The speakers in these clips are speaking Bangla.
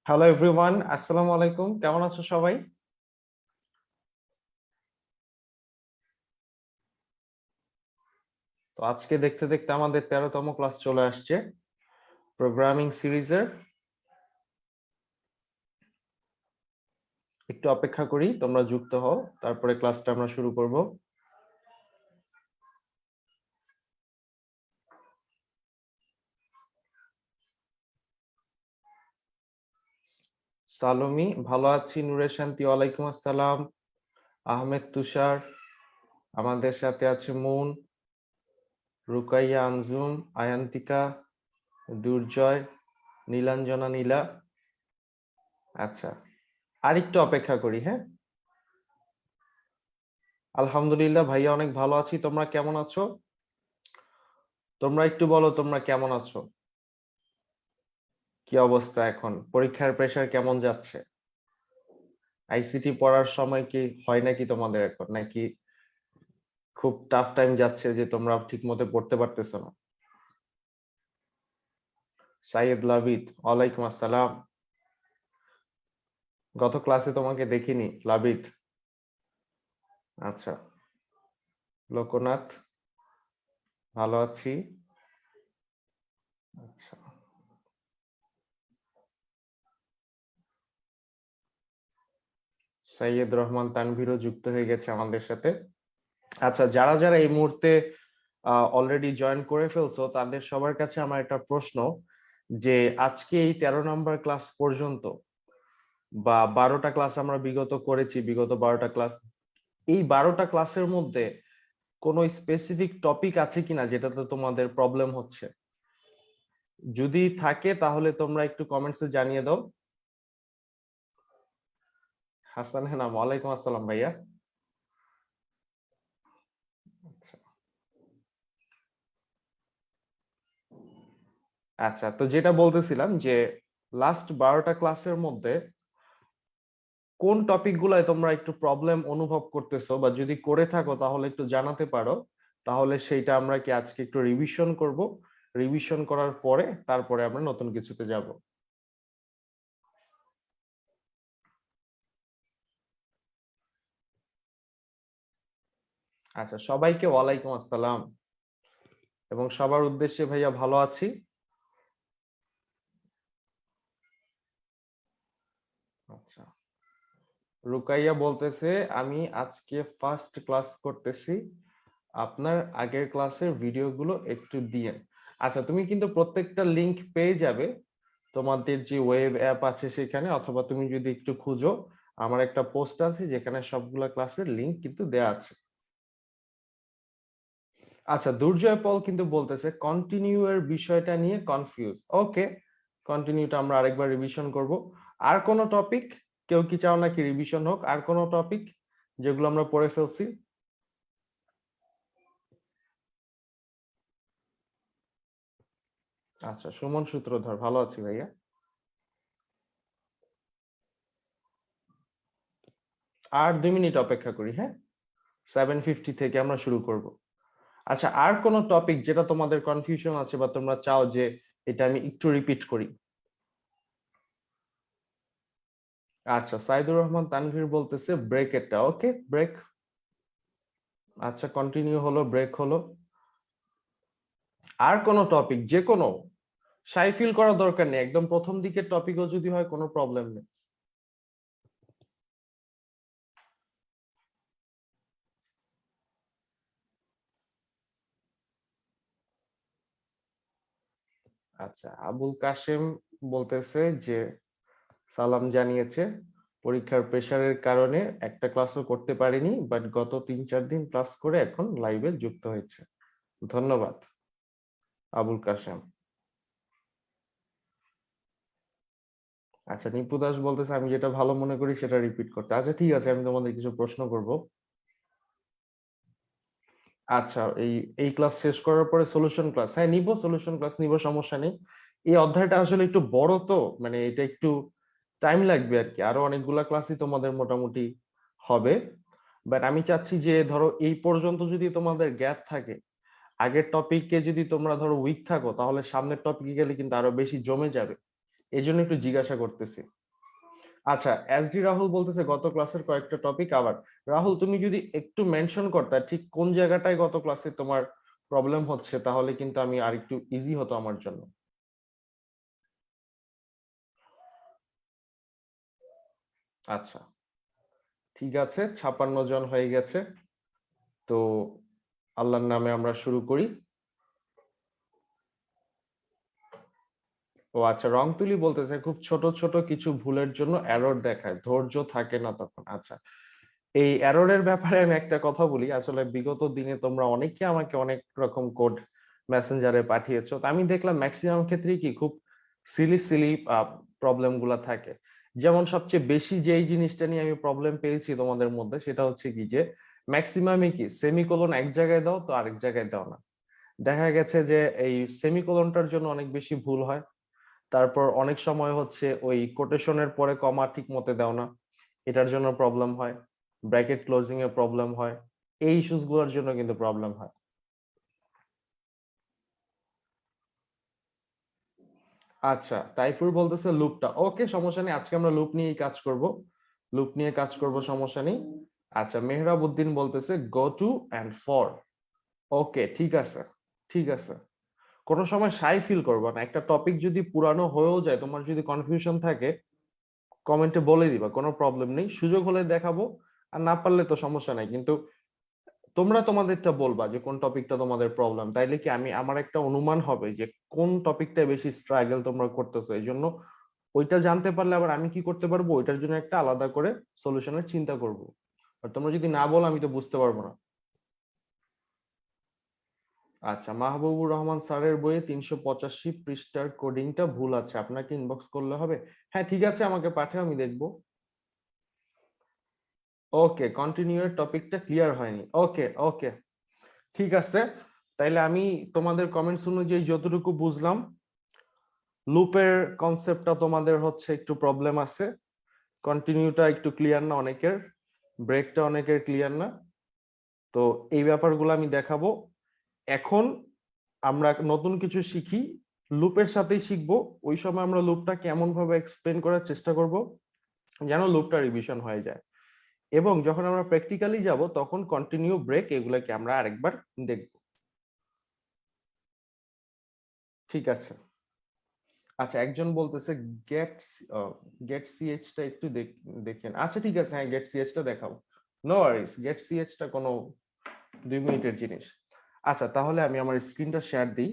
হ্যালো এভরিওয়ান, আসসালামু আলাইকুম। কেমন আছো সবাই? তো আজকে দেখতে দেখতে আমাদের 13তম ক্লাস চলে আসছে প্রোগ্রামিং সিরিজের। একটু অপেক্ষা করি, তোমরা যুক্ত হও, তারপরে ক্লাসটা আমরা শুরু করব। সালোমি, ভালো আছি। নূরে শান্তি, ওয়ালাইকুম আসসালাম। আহমেদ তুষার, আমাদের সাথে আছে মুন, রুকাইয়া আনজুম, আয়ান্তিকা, দুর্জয়, নীলাঞ্জনা নীলা। আচ্ছা, আর একটু অপেক্ষা করি, হ্যাঁ। আলহামদুলিল্লাহ ভাইয়া, অনেক ভালো আছি। তোমরা কেমন আছো? তোমরা একটু বলো, তোমরা কেমন আছো? কি অবস্থা এখন? পরীক্ষার প্রেসার কেমন যাচ্ছে? আইসিটি পড়ার সময় কি হয় নাকি তোমাদের এখন, নাকি খুব টাফ টাইম যাচ্ছে যে তোমরা ঠিক মতো পড়তে পারতেছো না? সাইয়েদ লাবিদ, ওয়ালাইকুম আসসালাম। গত ক্লাসে তোমাকে দেখিনি লাবিদ। আচ্ছা। লোকনাথ, ভালো আছি। আচ্ছা, সাইয়েদ রহমান তানভীরও যুক্ত হয়ে গেছে আমাদের সাথে। আচ্ছা, যারা যারা এই মুহূর্তে অলরেডি জয়েন করে ফেলছো, তাদের সবার কাছে আমার একটা প্রশ্ন, যে আজকে এই 13 নম্বর ক্লাস পর্যন্ত বা 12টা ক্লাস আমরা বিগত করেছি, বিগত 12টা ক্লাস, এই 12টা ক্লাসের মধ্যে কোনো স্পেসিফিক টপিক আছে কিনা যেটাতে তোমাদের প্রবলেম হচ্ছে? যদি থাকে তাহলে তোমরা একটু কমেন্টসে জানিয়ে দাও। হাসান হেনাম, ওয়ালাইকুম আসসালাম ভাইয়া। আচ্ছা আচ্ছা, তো যেটা বলতেছিলাম যে লাস্ট 12টা ক্লাসের মধ্যে কোন টপিক গুলায় তোমরা একটু প্রবলেম অনুভব করতেছো, বা যদি করে থাকো তাহলে একটু জানাতে পারো। তাহলে সেইটা আমরা কি আজকে একটু রিভিশন করব। রিভিশন করার পরে তারপরে আমরা নতুন কিছুতে যাব। আচ্ছা, সবাইকে ওয়ালাইকুম আসসালাম। এবং সবার উদ্দেশ্যে ভাইয়া ভালো আছি। আচ্ছা, রুকাইয়া বলতেছে আমি আজকে ফার্স্ট ক্লাস করতেছি, আপনার আগের ক্লাসের ভিডিওগুলো একটু দিয়েন। আচ্ছা, তুমি কিন্তু প্রত্যেকটা লিংক পেয়ে যাবে তোমাদের যে ওয়েব অ্যাপ আছে সেখানে, অথবা তুমি যদি একটু খুঁজো, আমার একটা পোস্ট আছে যেখানে সবগুলা ক্লাসের লিংক কিন্তু দেয়া আছে। আচ্ছা, দুর্জয় পল কিন্তু বলতেছে কন্টিনিউ এর বিষয়টা নিয়ে কনফিউজ। ওকে, কন্টিনিউটা আমরা আরেকবার রিভিশন করব। আর কোন টপিক কেউ কি চাও নাকি রিভিশন হোক? আর কোন টপিক যেগুলো আমরা পড়ে ফেলছি? আচ্ছা, সুমন সূত্রধর, ভালো আছি ভাইয়া। আর 2 মিনিট অপেক্ষা করি, হ্যাঁ। 7:50 থেকে আমরা শুরু করব। আচ্ছা, আর কোন টপিক যেটা তোমাদের কনফিউশন আছে বা তোমরা চাও যে এটা আমি একটু রিপিট করি? আচ্ছা, সাইদুর রহমান তানভীর বলতেছে ব্রেক এটা। ওকে, ব্রেক। আচ্ছা, কন্টিনিউ হলো, ব্রেক হলো। আর কোন টপিক, যে কোনো, শাই ফিল করার দরকার নেই, একদম প্রথম দিকের টপিকও যদি হয় কোনো প্রবলেম নেই। আচ্ছা, আবুল কাশেম বলতেছে যে সালাম জানিয়েছে, পরীক্ষার প্রেসারের কারণে একটা ক্লাসও করতে পারিনি, বাট গত 3-4 দিন ক্লাস করে এখন লাইভে যুক্ত হয়েছে। ধন্যবাদ আবুল কাশেম। আচ্ছা, নিপু দাস বলতেছে আমি যেটা ভালো মনে করি সেটা রিপিট করতে। আচ্ছা ঠিক আছে, আমি তোমাদের কিছু প্রশ্ন করব। আচ্ছা, এই এই ক্লাস শেষ করার পরে সলিউশন ক্লাস, হ্যাঁ নিব, সলিউশন ক্লাস নিব, সমস্যা নেই। এই অধ্যায়টা আসলে একটু বড়, তো মানে এটা একটু টাইম লাগবে আর কি। আরো অনেকগুলা ক্লাসই তোমাদের মোটামুটি হবে। বাট আমি চাচ্ছি যে ধরো এই পর্যন্ত যদি তোমাদের গ্যাপ থাকে, আগের টপিকে যদি তোমরা ধরো উইক থাকো, তাহলে সামনের টপিকে গেলে কিন্তু আরো বেশি জমে যাবে। এই জন্য একটু জিজ্ঞাসা করতেছি। আচ্ছা, এসডি রাহুল বলতেছে গত ক্লাসের কয়েকটা টপিক আবার। রাহুল, তুমি যদি একটু মেনশন করতে ঠিক কোন জায়গাটায় গত ক্লাসে তোমার প্রবলেম হচ্ছে, তাহলে কিন্তু আমি আর একটু ইজি হতো আমার জন্য। আচ্ছা, ঠিক আছে, 56 জন হয়ে গেছে। তো আল্লাহর নামে আমরা শুরু করি। ও আচ্ছা, রংতুলি বলতেছে খুব ছোট ছোট কিছু ভুলের জন্য এরর দেখায়, ধৈর্য থাকে না তখন। আচ্ছা, এই এররের ব্যাপারে আমি একটা কথা বলি। আসলে বিগত দিনে তোমরা অনেকে আমাকে অনেক রকম কোড মেসেঞ্জারে পাঠিয়েছো, তো আমি দেখলাম ম্যাক্সিমাম ক্ষেত্রেই কি খুব সিলি সিলি প্রবলেম গুলা থাকে। যেমন সবচেয়ে বেশি যেই জিনিসটা নিয়ে আমি প্রবলেম পেয়েছি তোমাদের মধ্যে, সেটা হচ্ছে কি যে ম্যাক্সিমামই কি সেমিকোলন এক জায়গায় দাও তো আরেক জায়গায় দাও না। দেখা গেছে যে এই সেমিকোলনটার জন্য অনেক বেশি ভুল হয়। তারপর অনেক সময় হচ্ছে ওই কোটেশনের পরে কমা ঠিক মতো দাও না, এটার জন্য প্রবলেম হয়। ব্র্যাকেট ক্লোজিং এর প্রবলেম হয়। এই ইস্যুস গুলোর জন্য কিন্তু প্রবলেম হয়। আচ্ছা, তাইফুর বলতেছে লুপটা ওকে, সমস্যা নেই, আজকে আমরা লুপ নিয়েই কাজ করব। লুপ নিয়ে কাজ করব, সমস্যা নেই। আচ্ছা, মেহরাব উদ্দিন বলতেছে গো টু এন্ড ফর। ওকে, ঠিক আছে, ঠিক আছে। কোনো সময় শাই ফিল করবো না, একটা টপিক যদি পুরানো হয়েও যায়, তোমার যদি কনফিউশন থাকে কমেন্টে বলে দিবা, কোনো প্রবলেম নেই। সুযোগ হলে দেখাবো, আর না পারলে তো সমস্যা নাই। কিন্তু তোমরা তোমাদেরটা বলবা যে কোন টপিকটা তোমাদের প্রবলেম, তাইলে কি আমি আমার একটা অনুমান হবে যে কোন টপিকটা বেশি স্ট্রাগল তোমরা করতেছো। এই জন্য ওইটা জানতে পারলে আবার আমি কি করতে পারবো, ওইটার জন্য একটা আলাদা করে সলিউশনের চিন্তা করব। আর তোমরা যদি না বলো আমি তো বুঝতে পারবো না। আচ্ছা, মাহবুবুর রহমান স্যারের বইয়ে 385 পৃষ্ঠার কোডিংটা ভুল আছে, আপনাকে ইনবক্স করলে হবে? হ্যাঁ, ঠিক আছে, আমাকে পাঠাও, আমি দেখবো। ওকে, কন্টিনিউ এর টপিকটা ক্লিয়ার হয়নি। ওকে ওকে, ঠিক আছে। তাইলে আমি তোমাদের কমেন্টস অনুযায়ী যতটুকু বুঝলাম, লুপের কনসেপ্টটা তোমাদের হচ্ছে একটু প্রবলেম আছে, কন্টিনিউটা একটু ক্লিয়ার না অনেকের, ব্রেকটা অনেকের ক্লিয়ার না। তো এই ব্যাপারগুলো আমি দেখাবো। এখন আমরা নতুন কিছু শিখি, লুপের সাথেই শিখবো। ওই সময় আমরা লুপটা কেমন ভাবে এক্সপ্লেন করার চেষ্টা করব যেন লুপটা রিভিশন হয়ে যায়। এবং যখন আমরা প্র্যাকটিক্যালি যাব, তখন কন্টিনিউ, ব্রেক এগুলোকে আমরা আরেকবার দেখব। ঠিক আছে। আচ্ছা, একজন বলতেছে গেট গেট সিএইচ টা একটু দেখেন। আচ্ছা, ঠিক আছে, হ্যাঁ, গেট সিএইচ টা দেখাও। নো ওয়ারিস, গেট সিএইচ টা কোনো 2 মিনিটের জিনিস। আচ্ছা, তাহলে আমি আমার স্ক্রিনটা শেয়ার দিই।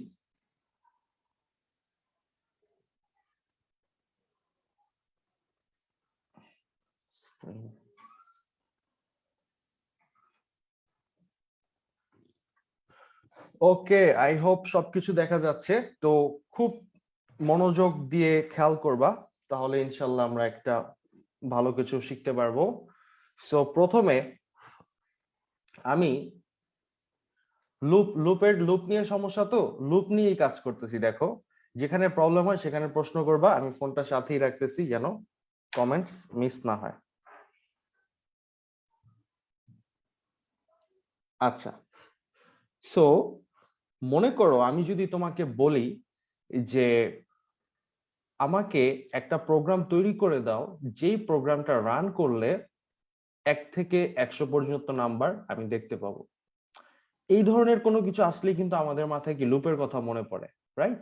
ওকে, আই হোপ সবকিছু দেখা যাচ্ছে। তো খুব মনোযোগ দিয়ে খেয়াল করবা, তাহলে ইনশাল্লাহ আমরা একটা ভালো কিছু শিখতে পারবো। সো প্রথমে আমি লুপ নিয়ে সমস্যা, তো লুপ নিয়েই কাজ করতেছি। দেখো, যেখানে প্রবলেম হয় সেখানে প্রশ্ন করবা, আমি ফোনটা সাথেই রাখতেছি যেন কমেন্টস মিস না হয়। আচ্ছা, সো মনে করো আমি যদি তোমাকে বলি যে আমাকে একটা প্রোগ্রাম তৈরি করে দাও, যেই প্রোগ্রামটা রান করলে 1 থেকে 100 পর্যন্ত নাম্বার আমি দেখতে পাবো। এই ধরনের কোনো কিছু আসলে কিন্তু আমাদের মাথায় কি লুপের কথা মনে পড়ে, রাইট?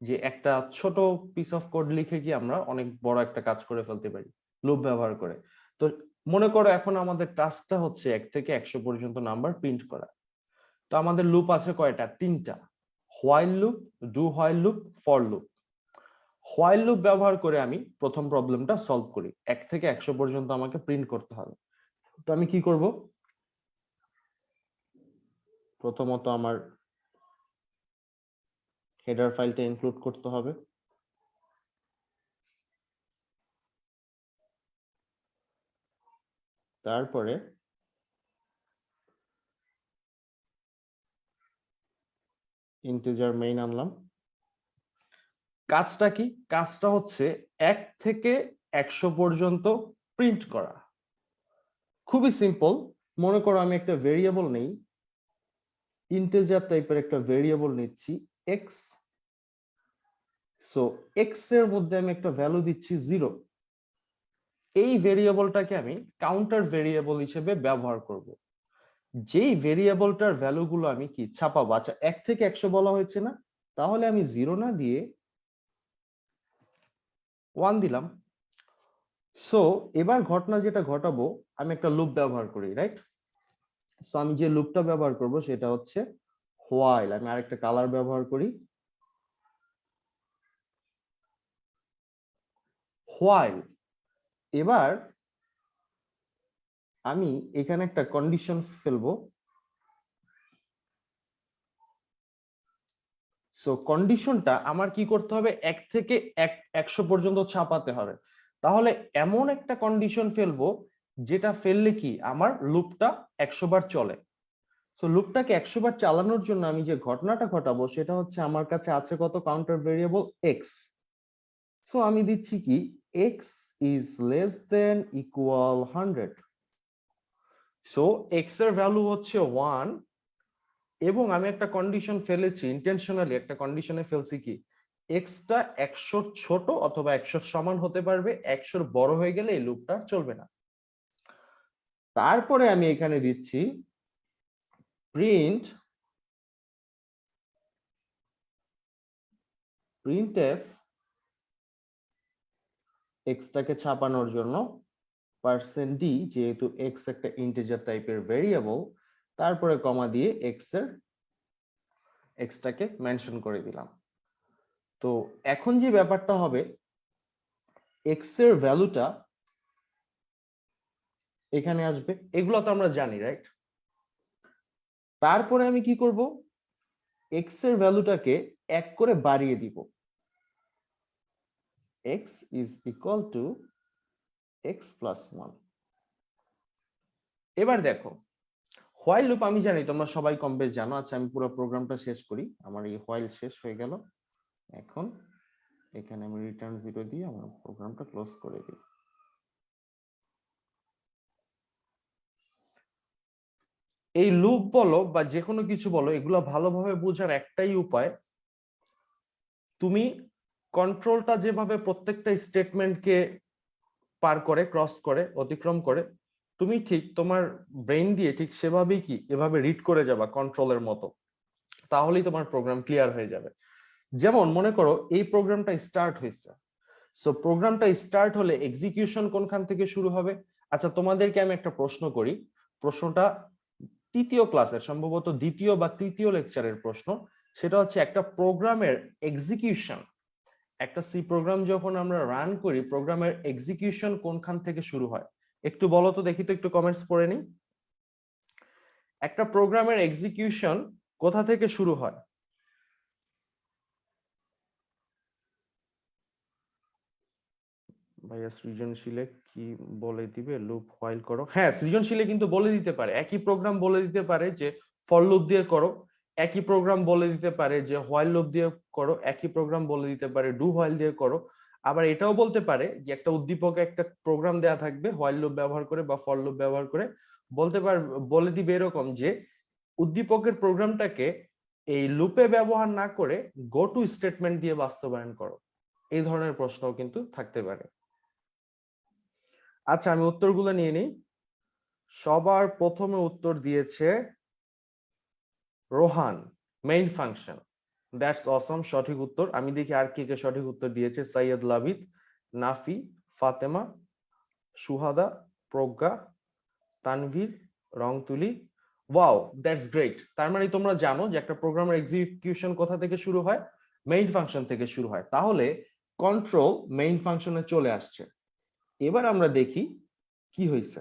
যে একটা ছোট পিস অফ কোড লিখে কি আমরা অনেক বড় একটা কাজ করে ফেলতে পারি লুপ ব্যবহার করে। তো মনে করো এখন আমাদের টাস্কটা হচ্ছে 1 থেকে 100 পর্যন্ত নাম্বার প্রিন্ট করা। তো আমাদের লুপ আছে কয়টা? 3টা। While loop, do while loop, for loop. While loop ব্যবহার করে আমি প্রথম প্রবলেমটা সলভ করি, 1 থেকে 100 পর্যন্ত আমাকে প্রিন্ট করতে হবে। তো আমি কি করব? প্রথমত আমার হেডার ফাইলটা ইনক্লুড করতে হবে। তারপরে ইন্টিজার মেইন আনলাম। কাজটা কি? কাজটা হচ্ছে 1 থেকে 100 পর্যন্ত প্রিন্ট করা। খুবই সিম্পল। মনে করো আমি একটা ভেরিয়েবল নেই, ইন্টিজার টাইপের একটা ভেরিয়েবল নিচ্ছি, এক্স, সো এক্স এর মধ্যে আমি একটা ভ্যালু দিচ্ছি 0। এই ভেরিয়েবলটাকে আমি কাউন্টার ভেরিয়েবল হিসেবে ব্যবহার করব। যেই ভেরিয়েবলটার ভ্যালুগুলো আমি কি ছাপাবো, আচ্ছা 1 থেকে 100 বলা হয়েছে না, তাহলে আমি 0 না দিয়ে 1 দিলাম। সো এবার ঘটনা যেটা ঘটাবো, আমি একটা লুপ ব্যবহার করি, রাইট? সো আমি যে লুপটা ব্যবহার করব সেটা হচ্ছে হোয়াইল। আমি আরেকটা কালার ব্যবহার করি, হোয়াইল। এবার আমি এখানে একটা কন্ডিশন ফেলবো। সো কন্ডিশনটা আমার কি করতে হবে, 1 থেকে 100 পর্যন্ত ছাপাতে হবে। তাহলে এমন একটা কন্ডিশন ফেলবো যেটা ফেললে কি আমার লুপটা 100 বার চলে। সো লুপটাকে 100 বার চালানোর জন্য আমি যে ঘটনাটা ঘটাবো সেটা হচ্ছে আমার কাছে আছে কত কাউন্টার ভেরিয়েবল এক্স। সো আমি দিচ্ছি কি x is less than equal 100। So x এর ভ্যালু হচ্ছে 1 এবং আমি একটা কন্ডিশন ফেলেছি, ইন্টেনশনালি একটা কন্ডিশনে ফেলছি কি এক্সটা 100 ছোট অথবা 100 সমান হতে পারবে, 100 বড় হয়ে গেলে এই লুপটা চলবে না। তারপরে আমি এখানে দিচ্ছি প্রিন্ট প্রিন্টএফ এক্সটাকে ছাপানোর জন্য %d, যেহেতু এক্স একটা ইন্টিজার টাইপের ভেরিয়েবল, তারপরে কমা দিয়ে এক্সটাকে মেনশন করে দিলাম। তো এখন যে ব্যাপারটা হবে, এক্স এর ভ্যালুটা এখানে আসবে, এগুলো তো আমরা জানি, রাইট? তারপরে আমি কি করব, এক্স এর ভ্যালুটাকে 1 করে বাড়িয়ে দিব। X is equal to x plus 1। এবার দেখো হোয়াইল লুপ আমি জানি তোমরা সবাই কম বেশ জানো। আচ্ছা আমি পুরো প্রোগ্রামটা শেষ করি, আমার এই হোয়াইল শেষ হয়ে গেল। এখন এখানে আমি রিটার্ন 0 দিয়ে আমার প্রোগ্রামটা ক্লোজ করে দিই। এই লুপ বলো বা যে কোনো কিছু বলো, এগুলো ভালোভাবে বোঝার একটাই উপায়, তুমি কন্ট্রোলটা যেভাবে প্রত্যেকটা স্টেটমেন্টকে পার করে, ক্রস করে, অতিক্রম করে, তুমি ঠিক তোমার ব্রেন দিয়ে ঠিক সেভাবেই কি এভাবে রিড করে যাবা কন্ট্রোলের মতো, তাহলেই তোমার প্রোগ্রাম ক্লিয়ার হয়ে যাবে। যেমন মনে করো এই প্রোগ্রামটা স্টার্ট হয়েছে, সো প্রোগ্রামটা স্টার্ট হলে এক্সিকিউশন কোনখান থেকে শুরু হবে? আচ্ছা তোমাদেরকে আমি একটা প্রশ্ন করি, প্রশ্নটা তৃতীয় ক্লাসের সম্ভবত দ্বিতীয় বা তৃতীয় লেকচারের প্রশ্ন। সেটা হচ্ছে একটা প্রোগ্রামের এক্সিকিউশন, একটা সি প্রোগ্রাম যখন আমরা রান করি, প্রোগ্রামের এক্সিকিউশন কোনখান থেকে শুরু হয়? একটু বলো তো দেখি, তো একটু কমেন্টস পড়ে নি। একটা প্রোগ্রামের এক্সিকিউশন কোথা থেকে শুরু হয়? ভাইয়া সৃজনশীলে কি বলে দিবে? লুপ হোয়াইল করো। হ্যাঁ সৃজনশীলে কিন্তু বলে দিতে পারে, একই প্রোগ্রাম বলে দিতে পারে যে ফর লুপ দিয়ে করো, একই প্রোগ্রাম বলে দিতে পারে যে হোয়াইল লুপ দিয়ে করো, একই প্রোগ্রাম বলে দিতে পারে ডু হোয়াইল দিয়ে করো। আবার এটাও বলতে পারে যে একটা উদ্দীপকে একটা প্রোগ্রাম দেয়া থাকবে হোয়াইল লুপ ব্যবহার করে বা ফর লুপ ব্যবহার করে, বলতে পার বলে দিবে এরকম যে উদ্দীপকের প্রোগ্রামটাকে এই লুপে ব্যবহার না করে গো টু স্টেটমেন্ট দিয়ে বাস্তবায়ন করো। এই ধরনের প্রশ্নও কিন্তু থাকতে পারে। আচ্ছা আমি উত্তরগুলো নিয়ে নিই। সবার প্রথমে উত্তর দিয়েছে রোহান, মেইন ফাংশন। দ্যাটস অসম, সঠিক উত্তর। আমি দেখি আর কে কে সঠিক উত্তর দিয়েছে। Syed Labid, Nafi, Fatema, Suhada, Pragya, Tanvir, Rongtuli. Wow, that's great. তার মানে তোমরা জানো যে একটা প্রোগ্রামের এক্সিকিউশন কোথা থেকে শুরু হয়? মেইন ফাংশন থেকে শুরু হয়। তাহলে কন্ট্রোল মেইন ফাংশনে চলে আসছে। এবার আমরা দেখি কি হয়েছে।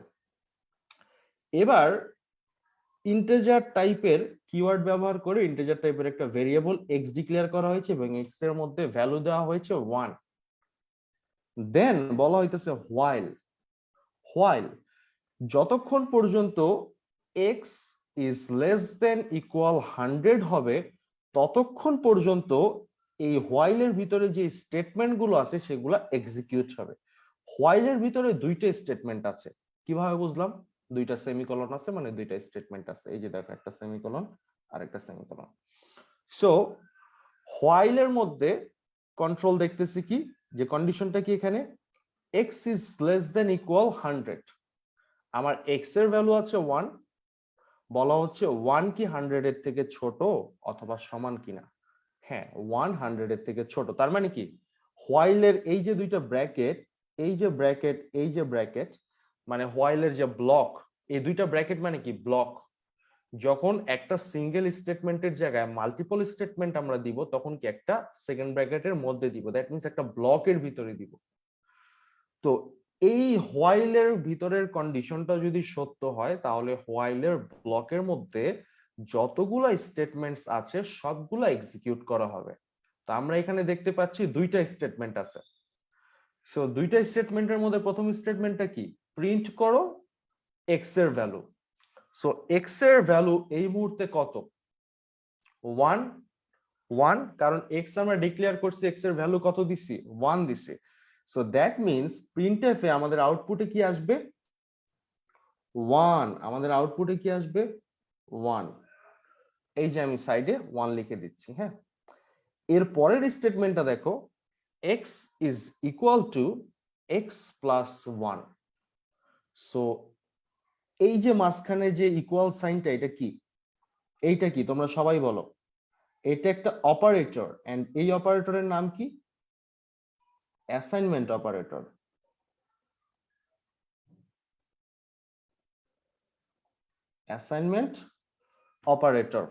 এবার ইন্টিজার টাইপের কিওয়ার্ড ব্যবহার করে ইন্টিজার টাইপের একটা ভেরিয়েবল এক্স ডিক্লেয়ার করা হয়েছে এবং এক্স এর মধ্যে ভ্যালু দেওয়া হয়েছে 1। দেন বলা হইতেছে হোয়াইল। হোয়াইল যতক্ষণ পর্যন্ত x is less than equal 100 হবে ততক্ষণ পর্যন্ত এই হোয়াইলের ভিতরে যে স্টেটমেন্ট গুলো আছে সেগুলো এক্সিকিউট হবে। হোয়াইলের ভিতরে দুইটা স্টেটমেন্ট আছে, কিভাবে বুঝলাম? দুইটা সেমিকলন আছে, মানে দুইটা স্টেটমেন্ট আছে। এই যে দেখো একটা সেমিকলন আর একটা সেমিকলন। সো হোয়াইলের মধ্যে কন্ট্রোল দেখতেছি কি যে কন্ডিশনটা কি এখানে x is less than equal 100, আমার x এর ভ্যালু আছে 1, বলা হচ্ছে 1 কি 100 এর থেকে ছোট অথবা সমান কিনা। হ্যাঁ, 1 100 এর থেকে ছোট। তার মানে কি হোয়াইল এর এই যে দুইটা ব্র্যাকেট, এই যে ব্র্যাকেট, এই যে ব্র্যাকেট, মানে হোয়াইল এর যে ব্লক, এই দুইটা ব্র্যাকেট মানে কি ব্লক। যখন একটা সিঙ্গেল স্টেটমেন্টের জায়গায় মাল্টিপল স্টেটমেন্ট আমরা দিব তখন কি একটা সেকেন্ড ব্র্যাকেটের মধ্যে দিব, দ্যাট মিন্স একটা ব্লকের ভিতরে দিব। তো এই হোয়াইলের ভিতরের কন্ডিশনটা যদি সত্য হয় তাহলে হোয়াইলের ব্লকের মধ্যে যতগুলা স্টেটমেন্টস আছে সবগুলা এক্সিকিউট করা হবে। তো আমরা এখানে দেখতে পাচ্ছি দুইটা স্টেটমেন্ট আছে। সো দুইটা স্টেটমেন্টের মধ্যে প্রথম স্টেটমেন্টটা কি, প্রিন্ট করো এক্স এর ভ্যালু। সো এক্স এর ভ্যালু এই মুহূর্তে কত, 1 1, কারণ এক্স আমরা ডিক্লেয়ার করছি, এক্স এর ভ্যালু কত দিছি, 1 দিছি। সো দ্যাট মিন্স প্রিন্টএফ এ আমাদের আউটপুটে কি আসবে, 1, আমাদের আউটপুটে কি আসবে 1। এই যে আমি সাইডে 1 লিখে দিচ্ছি। হ্যাঁ, এর পরের স্টেটমেন্টটা দেখো, x is equal two x plus 1। So এই যে মাঝখানে যে ইকুয়াল সাইনটা, এটা কি, এইটা কি তোমরা সবাই বলো, এটা একটা অপারেটর, এন্ড এই অপারেটরের নাম কি, assignment operator. Assignment operator.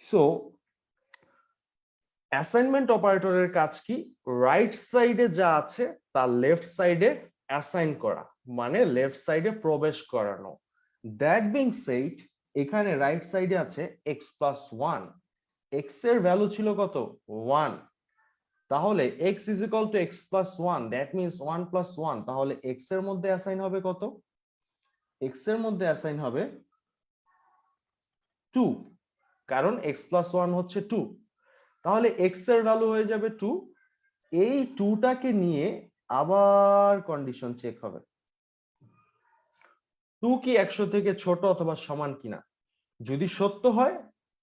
So assignment অপারেটরের কাজ কি, রাইট সাইডে যা আছে তার লেফট সাইডে অ্যাসাইন করা, মানে লেফট সাইডে প্রবেশ করানো। দ্যাট বিং সেইড, এখানে রাইট সাইডে আছে x প্লাস 1, x এর ভ্যালু ছিল কত, 1, তাহলে x is equal two x plus 1, that means 1 plus 1, তাহলে x এর মধ্যে অ্যাসাইন হবে কত, x এর মধ্যে অ্যাসাইন হবে 2, কারণ x প্লাস 1 হচ্ছে 2, তাহলে x এর ভ্যালু হয়ে যাবে 2। এই 2টাকে নিয়ে আবার কন্ডিশন চেক হবে, 2 কি 100 থেকে ছোট অথবা সমান কিনা। যদি সত্য হয়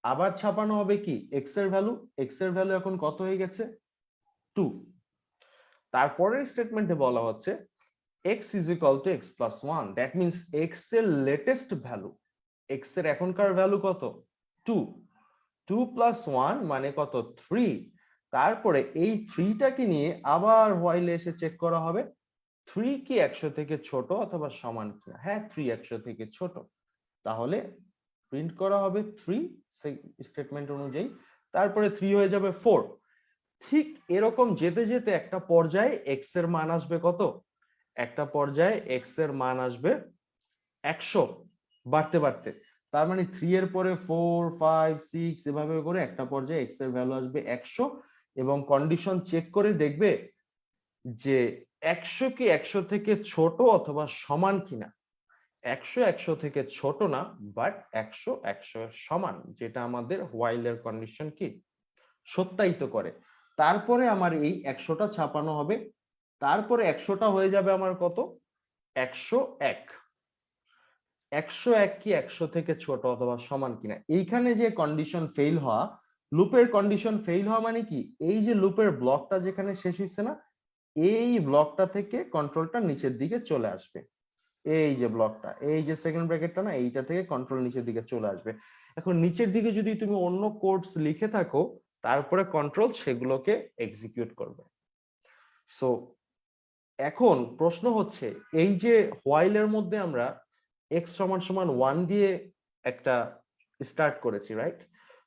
আবার ছাপানো হবে কি x এর ভ্যালু, x এর ভ্যালু এখন কত হয়ে গেছে 2। তারপরের স্টেটমেন্টে বলা হচ্ছে x is equal two x plus 1, that means x এর লেটেস্ট ভ্যালু, x এর এখনকার ভ্যালু কত 2, 2 প্লাস 1 মানে কত 3। তারপরে এই 3টাকে নিয়ে আবার হোয়াইলে এসে চেক করা হবে 3 কি 100 থেকে ছোট অথবা সমান কিনা। হ্যাঁ, 3 100 থেকে ছোট, তাহলে প্রিন্ট করা হবে 3 স্টেটমেন্ট অনুযায়ী, তারপরে 3 হয়ে যাবে 4। ঠিক এরকম যেতে যেতে একটা পর্যায়ে x এর মান আসবে কত, একটা পর্যায়ে x এর মান আসবে 100 বাড়তে বাড়তে। তার মানে 3 এর পরে 4 5 6 এভাবে করে একটা পর্যায়ে x এর ভ্যালু আসবে 100, এবং কন্ডিশন চেক করে দেখবে যে 100 কি 100 থেকে ছোট অথবা সমান কিনা। 100 100 থেকে ছোট না, বাট 100 100 এর সমান, যেটা আমাদের হোয়াইল এর কন্ডিশন কি সত্যায়িত করে। তারপরে আমার এই 100টা ছাপানো হবে, তারপরে 100টা হয়ে যাবে আমার কত 101। 101 কি 100 থেকে ছোট অথবা সমান কিনা। এইখানে যে কন্ডিশন ফেল হওয়া, লুপের কন্ডিশন ফেল হওয়া মানে কি, এই যে লুপের ব্লকটা যেখানে শেষ হয়েছে না, এই ব্লকটা থেকে কন্ট্রোলটা নিচের দিকে চলে আসবে। এই যে ব্লকটা, এই যে সেকেন্ড ব্র্যাকেটটা না, এইটা থেকে কন্ট্রোল নিচের দিকে চলে আসবে। এখন নিচের দিকে যদি তুমি অন্য কোডস লিখে থাকো তারপরে কন্ট্রোল সেগুলোকে এক্সিকিউট করবে। সো এখন প্রশ্ন হচ্ছে, এই যে হোয়াইলের মধ্যে আমরা x সমান সমান 1 দিয়ে একটা স্টার্ট করেছি, রাইট?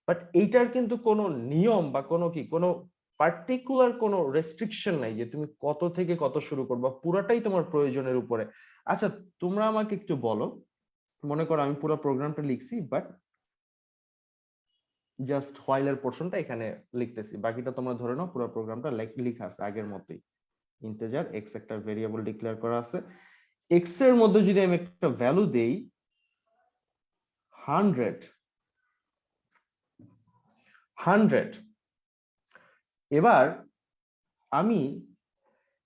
বাট এইটার কিন্তু কোনো নিয়ম বা কোনো কি কোনো পার্টিকুলার কোনো রেস্ট্রিকশন নাই যে তুমি কত থেকে কত শুরু করবা, পুরাটাই তোমার প্রয়োজনের উপরে। আচ্ছা, তোমরা আমাকে একটু বলো, মনে করো আমি পুরো প্রোগ্রামটা লিখছি, বাট জাস্ট হোয়াইলের পোর্শনটা এখানে লিখতেছি, বাকিটা তোমরা ধরে নাও পুরো প্রোগ্রামটা লেখা আছে আগের মতোই। ইন্টিজার x একটা ভেরিয়েবল ডিক্লেয়ার করা আছে, x এর মধ্যে যদি আমি একটা ভ্যালু দেই 100, এবার আমি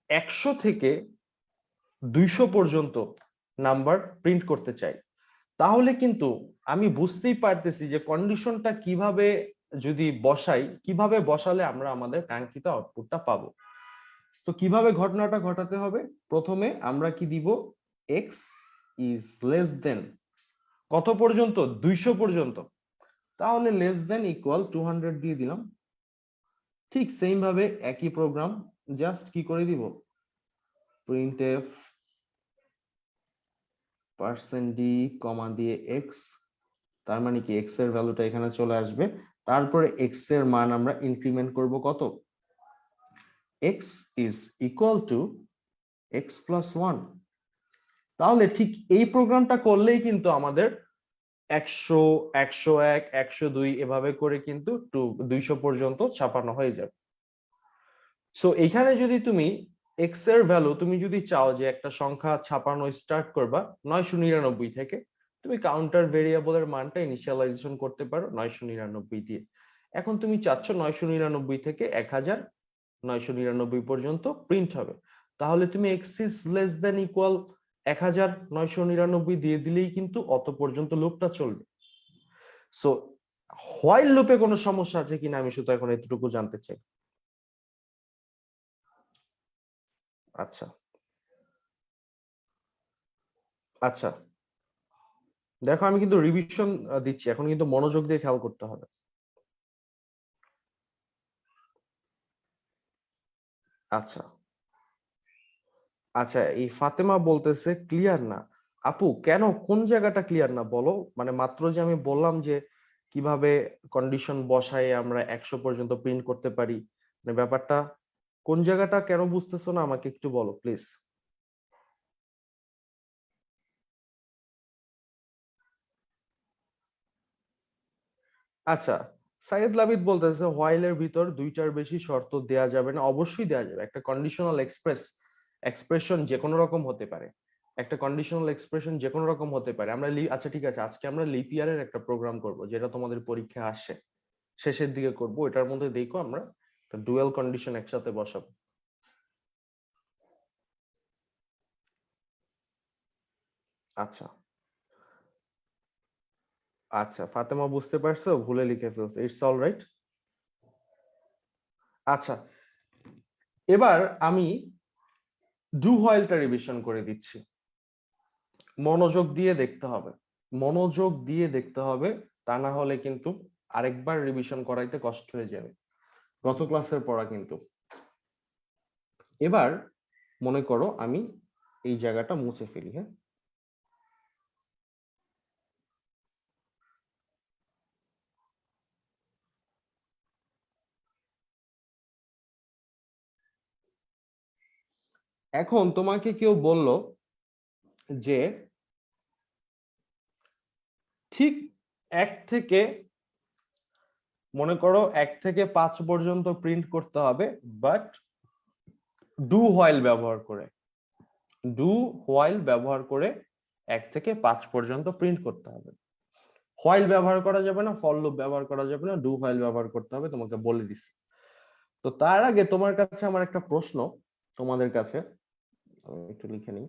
100 থেকে 200 পর্যন্ত নাম্বার প্রিন্ট করতে চাই, তাহলে কিন্তু আমি বুঝতেই পারতেছি যে কন্ডিশনটা কিভাবে যদি বসাই, কিভাবে বসালে আমরা আমাদের কাঙ্ক্ষিত আউটপুটটা পাবো। তো কিভাবে ঘটনাটা ঘটাতে হবে? প্রথমে আমরা কি দিব, এক্স ইজ লেস দেন কত পর্যন্ত, 200 পর্যন্ত। তাহলে লেস দেন ইকুয়াল 200 দিয়ে দিলাম। ঠিক সেম ভাবে একই প্রোগ্রাম, জাস্ট কি করে দিব, প্রিন্টএফ %d কমা দিয়ে এক্স, তার মানে কি এক্স এর ভ্যালুটা এখানে চলে আসবে। তারপরে এক্স এর মান আমরা ইনক্রিমেন্ট করব কত, x is equal to x plus 1। তাহলে ঠিক এই প্রোগ্রামটা করলেই কিন্তু আমাদের 100, 101, 102 এভাবে করে কিন্তু 200 পর্যন্ত ছাপানো হয়ে যাবে। সো এখানে যদি তুমি এক্স এর ভ্যালু, তুমি যদি চাও যে একটা সংখ্যা ছাপানো স্টার্ট করবা 999 থেকে, তুমি কাউন্টার ভেরিয়েবলের মানটা ইনিশিয়ালাইজেশন করতে পারো 999 দিয়ে। এখন তুমি চাচ্ছ 999 থেকে 1999 পর্যন্ত প্রিন্ট হবে, তাহলে তুমি x is less than equal 1999 দিয়ে দিলেই কিন্তু অত পর্যন্ত লুপটা চলবে। সো হোয়াইল লুপে কোনো সমস্যা আছে কিনা আমি শুধু এখন এতটুকু জানতে চাই। আচ্ছা আচ্ছা, দেখো আমি কিন্তু রিভিশন দিচ্ছি, এখন কিন্তু মনোযোগ দিয়ে খেয়াল করতে হবে। আচ্ছা আচ্ছা, এই ফাতেমা বলতেছে ক্লিয়ার না। আপু কেন, কোন জায়গাটা ক্লিয়ার না বলো, মানে মাত্র যে আমি বললাম যে কিভাবে কন্ডিশন বসায় আমরা 100 পর্যন্ত প্রিন্ট করতে পারি, মানে ব্যাপারটা কোন জায়গাটা কেন বুঝতেছো না আমাকে একটু বলো প্লিজ। আচ্ছা, সাইয়েদ লাবিদ বলতেছে হোয়াইলের ভিতর দুইটার বেশি শর্ত দেয়া যাবে না। অবশ্যই দেয়া যাবে, একটা কন্ডিশনাল এক্সপ্রেশন যে কোনো রকম হতে পারে, একটা কন্ডিশনাল এক্সপ্রেশন যে কোনো রকম হতে পারে। আমরা আচ্ছা ঠিক আছে, আজকে আমরা লিপ ইয়ারের একটা প্রোগ্রাম করব যেটা তোমাদের পরীক্ষা আসে, শেষের দিকে করব, এটার মধ্যে দেখো আমরা ডুয়াল কন্ডিশন একসাথে বসাবো। আচ্ছা আচ্ছা, ফাতেমা বুঝতে পারছো, ভুলে লিখে ফেলছো, ইটস অল রাইট। আচ্ছা, এবার আমি ডু হোয়াইলটা রিভিশন করে দিচ্ছি, মনোযোগ দিয়ে দেখতে হবে, মনোযোগ দিয়ে দেখতে হবে, তা না হলে কিন্তু আরেকবার রিভিশন করাইতে কষ্ট হয়ে যাবে, গত ক্লাসের পড়া কিন্তু। এবার মনে করো আমি এই জায়গাটা মুছে ফেলি, হ্যাঁ। এখন তোমাকে কেউ বলল যে ঠিক 1 থেকে, মনে করো 1 থেকে 5 পর্যন্ত প্রিন্ট করতে হবে, বাট ডু হোয়াইল ব্যবহার করে, ডু হোয়াইল ব্যবহার করে 1 থেকে 5 পর্যন্ত প্রিন্ট করতে হবে। হোয়াইল ব্যবহার করা যাবে না, ফর লুপ ব্যবহার করা যাবে না, ডু হোয়াইল ব্যবহার করতে হবে, তোমাকে বলে দিচ্ছি। তো তার আগে তোমার কাছে আমার একটা প্রশ্ন, তোমাদের কাছে আমি একটু লিখে নিই।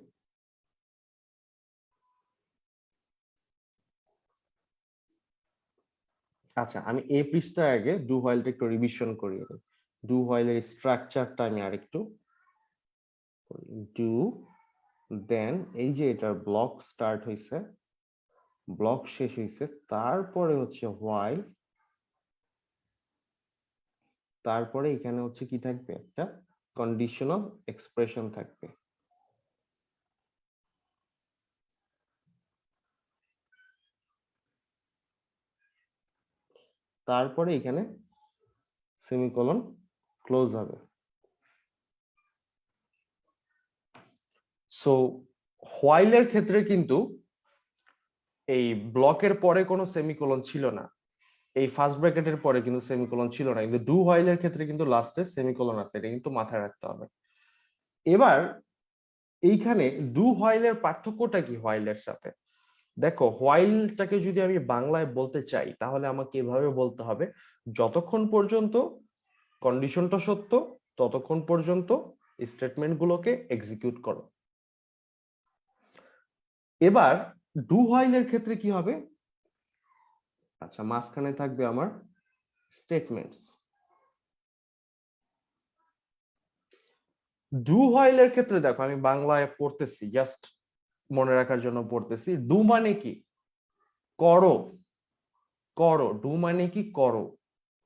আচ্ছা, আমি এই পৃষ্ঠা আগে ডু হোয়াইলটা একটু রিভিশন করি। ডু হোয়াইলের স্ট্রাকচারটা আমি আরেকটু, ডু দেন এই যে এটার ব্লক স্টার্ট হইছে, ব্লক শেষ হইছে, তারপরে হচ্ছে হোয়াইল, তারপরে এখানে হচ্ছে কি থাকবে, একটা কন্ডিশনাল এক্সপ্রেশন থাকবে। তারপরে এখানে সেমিকোলন ক্লোজ হবে। সো হোয়াইলের ক্ষেত্রে কিন্তু এই ব্লকের পরে কোনো সেমিকোলন ছিল না, এই ফার্স্ট ব্র্যাকেটের পরে কিন্তু সেমিকোলন ছিল না, কিন্তু ডু হোয়াইলের ক্ষেত্রে কিন্তু লাস্টে সেমিকোলন আছে, এটা কিন্তু মাথায় রাখতে হবে। এবার এইখানে ডু হোয়াইলের পার্থক্যটা কি হোয়াইলের সাথে? দেখো, হোয়াইলটাকে যদি আমি বাংলায় বলতে চাই তাহলে আমাকে এভাবে বলতে হবে, যতক্ষণ পর্যন্ত কন্ডিশনটা সত্য ততক্ষণ পর্যন্ত স্টেটমেন্ট গুলোকে এক্সিকিউট করো। এবার ডু হোয়াইলের ক্ষেত্রে কি হবে, আচ্ছা মাঝখানে থাকবে আমার স্টেটমেন্টস। ডু হোয়াইল এর ক্ষেত্রে দেখো, আমি বাংলায় পড়তেছি, জাস্ট মনে রাখার জন্য পড়তেছি। ডু মানে কি? করো, করো। ডু মানে কি? করো।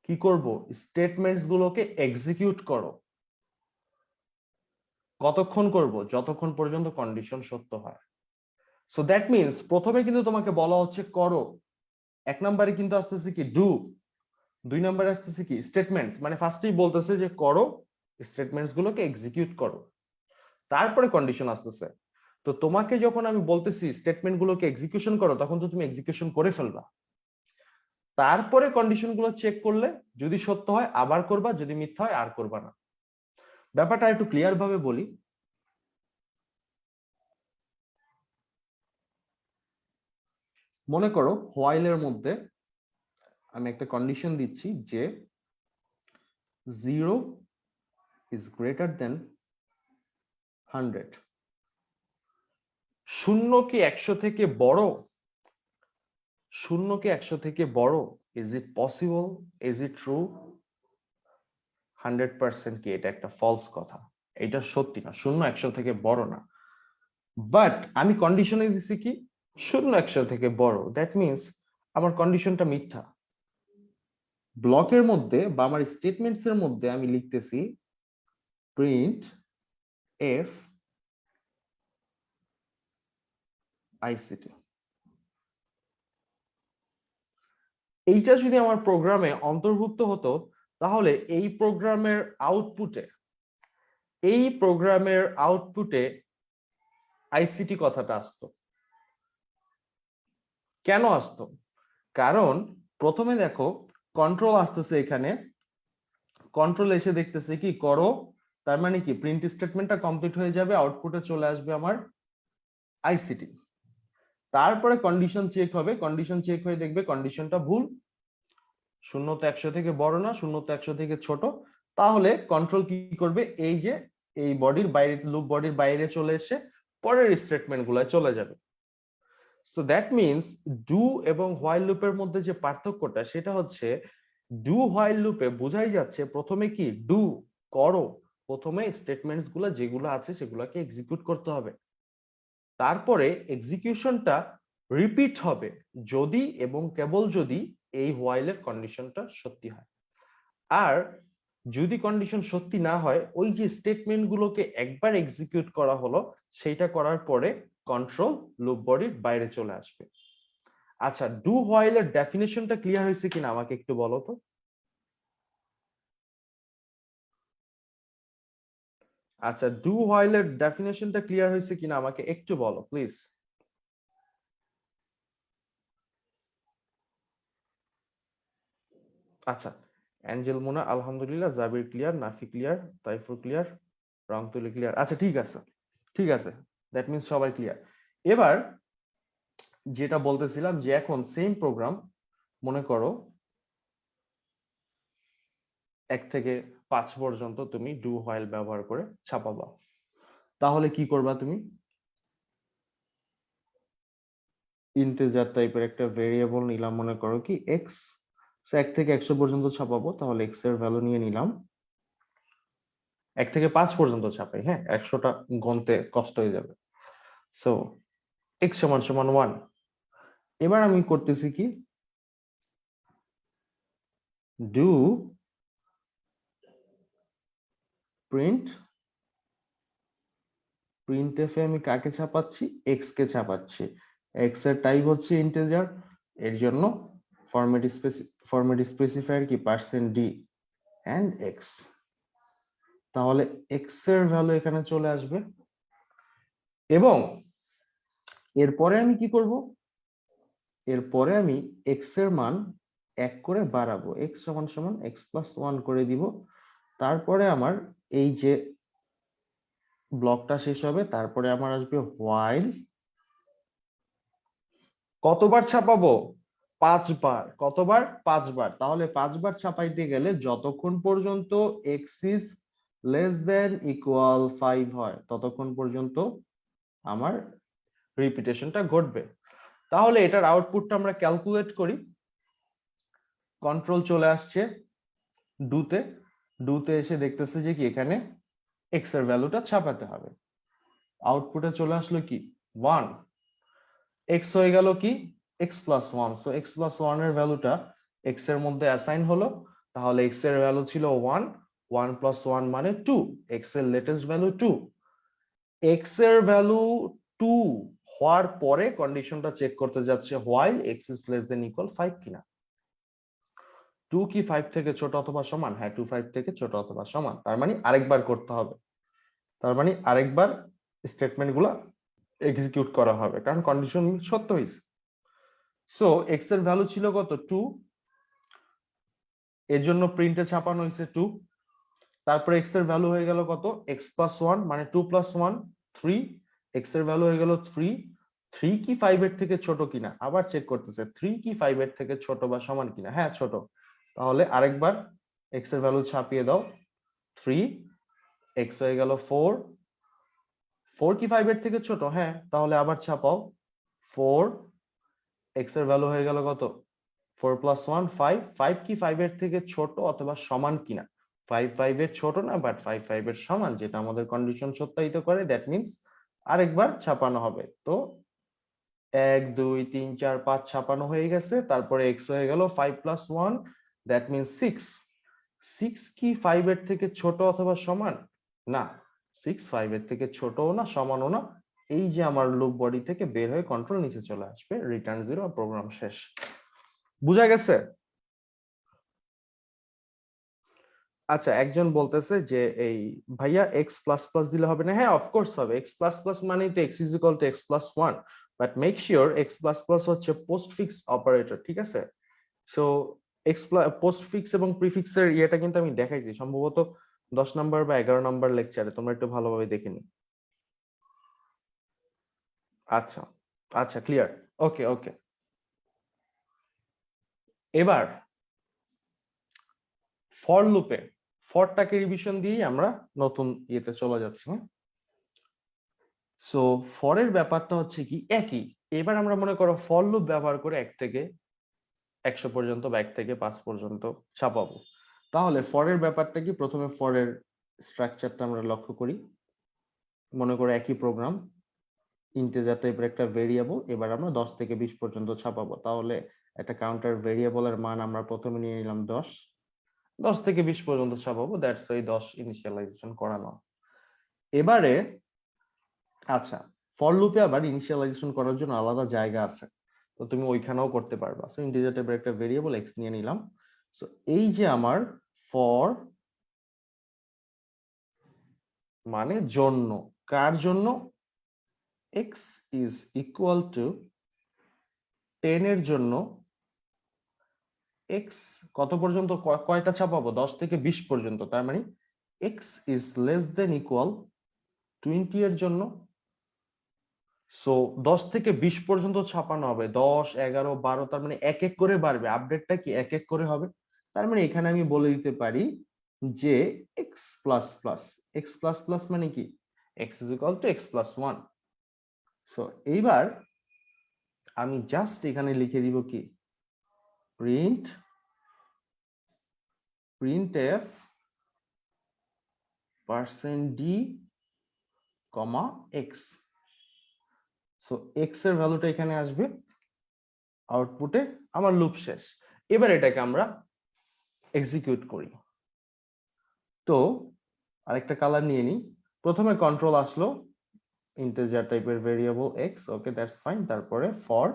কি করব? স্টেটমেন্টস গুলোকে এক্সিকিউট করো। কতক্ষণ করব? যতক্ষণ পর্যন্ত কন্ডিশন সত্য হয়। সো দ্যাট মিনস প্রথমে কিন্তু তোমাকে বলা হচ্ছে করো, এক নম্বরে কিন্তু আসতেছে কি ডু, দুই নম্বরে আসতেছে কি স্টেটমেন্টস, মানে ফার্স্টেই বলতেছে যে করো, স্টেটমেন্টস গুলোকে এক্সিকিউট করো, তারপরে কন্ডিশন আসতেছে। তো তোমাকে যখন আমি বলতেছি স্টেটমেন্ট গুলোকে এক্সিকিউশন করো, তখন তো তুমি এক্সিকিউশন করে ফেলবা, তারপরে কন্ডিশন গুলো চেক করলে যদি সত্য হয় আবার করবা, যদি মিথ্যা হয় আর করবা না। ব্যাপারটা একটু ক্লিয়ার ভাবে বলি। মনে করো হোয়াইল এর মধ্যে আমি একটা কন্ডিশন দিচ্ছি যে 0 is greater than 100। শূন্য কি 100 থেকে বড়? শূন্য কি 100 থেকে বড়? Is it possible? Is it true? 100% কি এটা একটা ফলস কথা, এটা সত্যি না, শূন্য 100 থেকে বড় না। বাট আমি কন্ডিশনে দিছি কি শূন্য 100 থেকে বড়, দ্যাট মিনস আমার কন্ডিশনটা মিথ্যা। ব্লকের মধ্যে বা আমার স্টেটমেন্টস এর মধ্যে আমি লিখতেছি প্রিন্ট এফ আইসিটি। এইটা যদি আমার প্রোগ্রামে অন্তর্ভুক্ত হতো, তাহলে এই প্রোগ্রামের আউটপুটে আইসিটি কথাটা আসতো। কেন আসতো? কারণ প্রথমে দেখো কন্ট্রোল আসতেছে, এখানে কন্ট্রোল এসে দেখতেছে কি করো, তার মানে কি প্রিন্ট স্টেটমেন্টটা কমপ্লিট হয়ে যাবে, আউটপুটে চলে আসবে আমার আইসিটি। তারপরে কন্ডিশন চেক হবে, কন্ডিশন চেক হয়ে দেখবে কন্ডিশনটা ভুল, শূন্য তো 100 থেকে বড় না, শূন্য তো 100 থেকে ছোট। তাহলে কন্ট্রোল কি করবে, এই যে এই বডির বাইরে, লুপ বডির বাইরে চলে এসে পরের স্টেটমেন্ট গুলো চলে যাবে। সো দ্যাট মিনস ডু এবং হোয়াইল লুপের মধ্যে যে পার্থক্যটা, সেটা হচ্ছে ডু হোয়াইল লুপে বোঝাই যাচ্ছে প্রথমে কি ডু করো, প্রথমে স্টেটমেন্টস গুলো যেগুলো আছে সেগুলোকে এক্সিকিউট করতে হবে, তারপরে এক্সিকিউশনটা রিপিট হবে যদি এবং কেবল যদি এই হোয়াইলের কন্ডিশনটা সত্যি হয়। আর যদি কন্ডিশন সত্যি না হয়, ওই যে স্টেটমেন্ট গুলোকে একবার এক্সিকিউট করা হলো, সেইটা করার পরে কন্ট্রোল লুপ বডির বাইরে চলে আসবে। আচ্ছা, ডু হোয়াইল এর ডেফিনেশনটা ক্লিয়ার হয়েছে কিনা আমাকে একটু বলো তো। আচ্ছা, ডু হোয়াইল এর ডেফিনেশনটা ক্লিয়ার হয়েছে কিনা আমাকে একটু বলো প্লিজ। আচ্ছা, অ্যাঞ্জেল মোনা আলহামদুলিল্লাহ, Jabir clear, Nafi clear, Taifur clear, Rongtuli clear. আচ্ছা ঠিক আছে, ঠিক আছে, দ্যাট মিনস সবাই ক্লিয়ার। এবার যেটা বলতেছিলাম যে এখন সেম প্রোগ্রাম মনে করো 1 থেকে 5 পর্যন্ত তুমি ডু হোয়াইল ব্যবহার করে ছাপাবা, তাহলে কি করবা তুমি? ইন্টিজার টাইপের একটা ভেরিয়েবল নিলাম, মনে করো কি এক্স, 1 থেকে 100 পর্যন্ত ছাপাবো, তাহলে এক্স এর ভ্যালু নিয়ে নিলাম। 1 থেকে 5 পর্যন্ত ছাপাই, হ্যাঁ, 100টা গণতে কষ্ট হয়ে যাবে। সো এক্স সমান সমান 1। এবার আমি করতেছি কি ডু প্রিন্ট, প্রিন্টএফ এ আমি কাকে ছাপাচ্ছি? এক্স কে ছাপাচ্ছি। এক্স এর টাইপ হচ্ছে ইন্টিজার, এর জন্য ফরম্যাট স্পেসিফায়ার কি %d এন্ড এক্স। তাহলে এক্স এর ভ্যালু এখানে চলে আসবে এবং এরপরে আমি কি করব? এরপরে আমি এক্স এর মান 1 করে বাড়াবো, এক্স সমান সমান এক্স প্লাস 1 করে দিব। তারপরে আমার এই যে ব্লকটা শেষ হবে, তারপরে আমার আসবে হোয়াইল। কতবার ছাপাবো? 5 বার। কতবার? 5 বার। তাহলে 5 বার ছাপাইতে গেলে যতক্ষণ পর্যন্ত x is less than equal 5 হয়, ততক্ষণ পর্যন্ত আমার রিপিটেশনটা ঘটবে। তাহলে এটার আউটপুটটা আমরা ক্যালকুলেট করি। কন্ট্রোল চলে আসছে ডুতে, ডুতে এসে দেখতেছে যে কি এখানে এক্স এর ভ্যালুটা ছাপাতে হবে। আউটপুটে চলে আসলো কি 1, এক্স হয়ে গেল কি x plus one. So x plus one এর ভ্যালুটা এক্স এর মধ্যে অ্যাসাইন হলো, তাহলে এক্স এর ভ্যালু ছিল 1, 1 প্লাস 1 মানে 2, এক্স এর লেটেস্ট ভ্যালু 2। এক্স এর ভ্যালু 2 হওয়ার পরে কন্ডিশনটা চেক করতে যাচ্ছে while x is less than equal 5 কিনা। 2 কি 5 থেকে ছোট অথবা সমান? হ্যাঁ, 2 5 থেকে ছোট অথবা সমান, তার মানে আরেকবার করতে হবে, তার মানে আরেকবার স্টেটমেন্ট গুলা এক্সিকিউট করা হবে, কারণ কন্ডিশন সত্য হয়েছে। সো এক্স এর ভ্যালু ছিল কত 2, এর জন্য প্রিন্টে ছাপানো হয়েছে 2। তারপরে এক্স এর ভ্যালু হয়ে গেল কত এক্স প্লাস ওয়ান মানে 2 প্লাস 1 3, এক্স এর ভ্যালু হয়ে গেল 3। 3 কি 5 এর থেকে ছোট কিনা আবার চেক করতেছে, 3 কি 5 এর থেকে ছোট বা সমান কিনা, হ্যাঁ ছোট, তাহলে আরেকবার এক্স এর ভ্যালু ছাপিয়ে দাও 3, এক্স হয়ে গেল 4। 4 কি 5 এর থেকে ছোট? হ্যাঁ, তাহলে আবার ছাপাও 4, এক্স এর ভ্যালু হয়ে গেল কত 4 প্লাস 1 5, 5 কি 5 এর থেকে ছোট অথবা সমান কিনা? 5 5 এর ছোট না, বাট 5 5 এর সমান, যেটা আমাদের কন্ডিশন সত্যায়িত করে। দ্যাট মিন্স আরেকবার ছাপানো হবে। তো 1 2 3 4 5 ছাপানো হয়ে গেছে, তারপরে এক্স হয়ে গেল 5 প্লাস 1, দ্যাট মিন্স 6। 6 কি 5 এর থেকে ছোট অথবা সমান? না, 6 5 এর থেকে ছোটও না সমানও না। এই যে আমার লুপ বডি থেকে বের হয়ে কন্ট্রোল নিচে চলে আসবে, রিটার্ন 0, প্রোগ্রাম শেষ। বুঝা গেছে? আচ্ছা, একজন বলতেছে যে এই ভাইয়া এক্স প্লাস প্লাস দিলে হবে না? হ্যাঁ, অফকোর্স হবে। এক্স প্লাস প্লাস মানেই তো x is equal to x plus one, but make sure x plus plus হচ্ছে পোস্টফিক্স অপারেটর, ঠিক আছে? সো এক্স পোস্টফিক্স এবং প্রিফিক্সের ইয়েটা কিন্তু আমি দেখাইছি সম্ভবত 10 নাম্বার বা 11 নাম্বার লেকচারে, তোমরা একটু ভালোভাবে দেখে নি। আচ্ছা আচ্ছা, ক্লিয়ার, ওকে ওকে। এবার ফর লুপে ফরটাকে রিভিশন দিয়ে আমরা নতুন ইয়েতে চলে যাচ্ছি। সো ফরের ব্যাপারটা হচ্ছে কি একই। এবার আমরা মনে করো ফর লুপ ব্যবহার করে 1 থেকে 100 পর্যন্ত বা 1 থেকে 5 পর্যন্ত ছাপাবো। তাহলে ফরের ব্যাপারটা কি, প্রথমে ফরের স্ট্রাকচারটা আমরা লক্ষ্য করি। মনে করো একই প্রোগ্রাম, ইন্টিজার টাইপের একটা ভেরিয়েবল, এবার আমরা 10 থেকে 20 পর্যন্ত ছাপাবো। তাহলে একটা কাউন্টার ভেরিয়েবলের মান আমরা প্রথমে নিয়ে নিলাম 10, 10 থেকে 20 পর্যন্ত ছাপাবো, দ্যাটস ওই 10 ইনিশিয়ালাইজেশন করানো। এবারে আচ্ছা, ফর লুপে আবার ইনিশিয়ালাইজেশন করার জন্য আলাদা জায়গা আছে, তো তুমি ওইখানেও করতে পারবা। সো ইন্টিজার টাইপের একটা ভেরিয়েবল এক্স নিয়ে নিলাম। সো এই যে আমার ফর মানে জন্য, কার জন্য? এক্স ইজ ইকুয়াল টু 10 এর জন্য এক্স কত পর্যন্ত, কয়টা ছাপাবো? 10 থেকে 20 পর্যন্ত, তার মানে x is less than equal 20 এর জন্য। সো 10 থেকে 20 পর্যন্ত ছাপানো হবে, 10 11 12, তার মানে এক এক করে বাড়বে, আপডেটটা কি এক এক করে হবে। তার মানে এখানে আমি বলে দিতে পারি যে x plus plus, x plus plus মানে কি x is equal to x plus one. So এইবার আমি জাস্ট এখানে লিখে দিব কি print printf %d, x. So x এর ভ্যালুটা এখানে আসবে আউটপুটে, আমার লুপ শেষ। এবার এটাকে আমরা এক্সিকিউট করি। তো আরেকটা কালার নিয়ে নিই। প্রথমে কন্ট্রোল আসলো, ইন্টিজার টাইপের variable x, okay that's fine. তারপরে for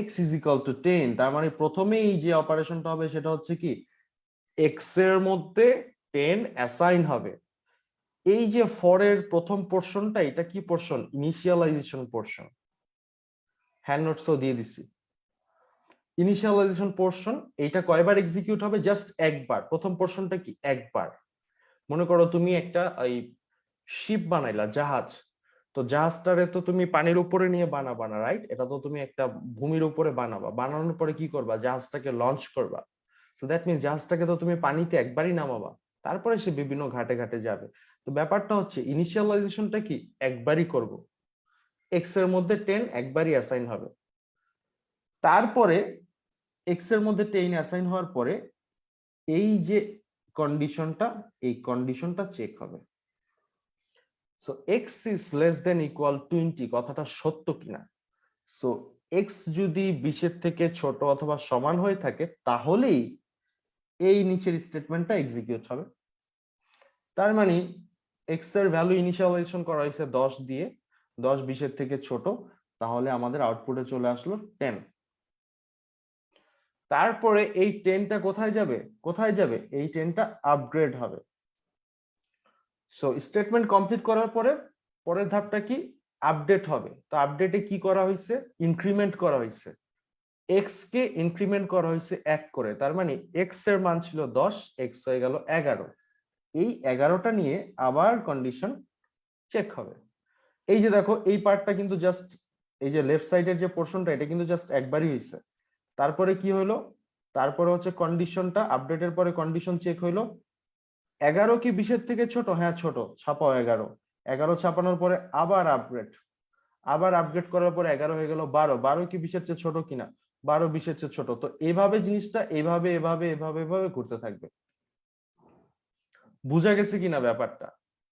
x is equal to 10, তার মানে প্রথমেই যে অপারেশনটা হবে সেটা হচ্ছে কি এক্স এর মধ্যে 10 অ্যাসাইন হবে। এই যে ফর এর প্রথম পোরশনটা, এটা কি পোরশন? Initialization portion. হ্যান্ড নোটসও দিয়ে দিছি। ইনিশিয়ালাইজেশন পোরশন, এইটা কয়বার এক্সিকিউট হবে? জাস্ট একবার। প্রথম পোরশনটা কি একবার। মনে করো তুমি একটা এই শিপ বানাইলা, জাহাজ, তো জাহাজটারে তো তুমি পানির উপরে নিয়ে বানাবা না, রাইট? এটা তো তুমি একটা ভূমির উপরে বানাবা। বানানোর পরে কি করবা? জাহাজটাকে লঞ্চ করবা। সো দ্যাট মিনস জাহাজটাকে তো তুমি পানিতে একবারই নামাবা, তারপরে সে বিভিন্ন ঘাটে ঘাটে যাবে। তো ব্যাপারটা হচ্ছে ইনিশিয়ালাইজেশনটা কি একবারই করব, এক্স এর মধ্যে 10 একবারই অ্যাসাইন হবে। তারপরে এক্স এর মধ্যে 10 অ্যাসাইন হওয়ার পরে এই যে কন্ডিশনটা, এই কন্ডিশনটা চেক হবে। So x is less than equal 20, কথাটা সত্য কিনা। সো এক্স যদি 20 এর থেকে ছোট অথবা সমান হয়ে থাকে তাহলেই এই নিচের স্টেটমেন্টটা এক্সিকিউট হবে। তার মানে এক্স এর ভ্যালু ইনিশিয়ালাইজেশন করা হয়েছে 10 দিয়ে, 10 20 এর থেকে ছোট, তাহলে আমাদের আউটপুটে চলে আসলো 10। তারপরে এই 10টা কোথায় যাবে, কোথায় যাবে, এই 10টা আপগ্রেড হবে। সো স্টেটমেন্ট কমপ্লিট করার পরে পরের ধাপটা কি, আপডেট হবে। তো আপডেটে কি করা হয়েছে, ইনক্রিমেন্ট করা হয়েছে, এক্স কে ইনক্রিমেন্ট করা হয়েছে 1 করে। তার মানে এক্স এর মান ছিল 10, এক্স হয়ে গেল 11। এই 11টা নিয়ে আবার কন্ডিশন চেক হবে। এই যে দেখো এই পার্টটা কিন্তু জাস্ট, এই যে লেফট সাইডের যে পোর্শনটা, এটা কিন্তু জাস্ট একবারই হয়েছে। তারপরে কি হলো, তারপরে হচ্ছে কন্ডিশনটা আপডেটের পরে কন্ডিশন চেক হইলো, 11 কি 20 এর থেকে ছোট, হ্যাঁ ছোট, ছাপাও 11। 11 ছাপানোর পরে আবার আপগ্রেড, আবার আপগ্রেড করার পরে 11 হয়ে গেল 12। 12 কি 20 এর চেয়ে ছোট কিনা, 12 20 এর চেয়ে ছোট। তো এইভাবে জিনিসটা এইভাবে এভাবে এভাবে এভাবে ঘুরতে থাকবে। বুঝা গেছে কিনা ব্যাপারটা,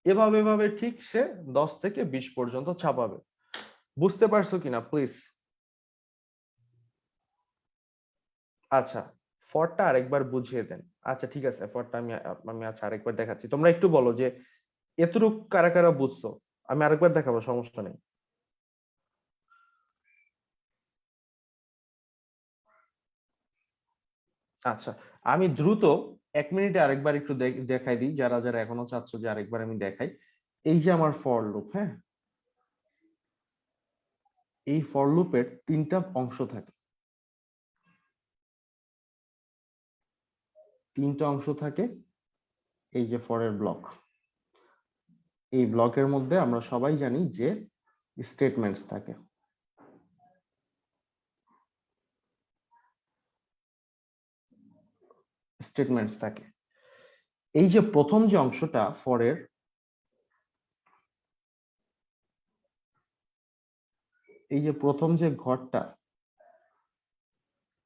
এভাবে এভাবে ঠিক সে 10 থেকে 20 পর্যন্ত ছাপাবে। বুঝতে পারছো কিনা প্লিজ। আচ্ছা, ফরটা আরেকবার বুঝিয়ে দেন। আচ্ছা ঠিক আছে, ফরটা আমি আমি আচ্ছা আরেকবার দেখাচ্ছি, তোমরা একটু বলো যে এতটুক কারা কারা বুঝছো। আমি আরেকবার দেখাবো, সমস্যা নেই। আচ্ছা, আমি দ্রুত 1 মিনিটে আরেকবার একটু দেখাই দিই, যারা যারা এখনো চাচ্ছ যে আরেকবার আমি দেখাই। এই যে আমার ফর লুপ, হ্যাঁ, এই ফর লুপের 3টা অংশ থাকে, 3টা অংশ থাকে। এই যে ফরের ব্লক, এই ব্লকের মধ্যে আমরা সবাই জানি যে স্টেটমেন্টস থাকে। স্টেটমেন্টস থাকে। এই যে প্রথম যে অংশটা ফরের, এই যে প্রথম যে ঘরটা,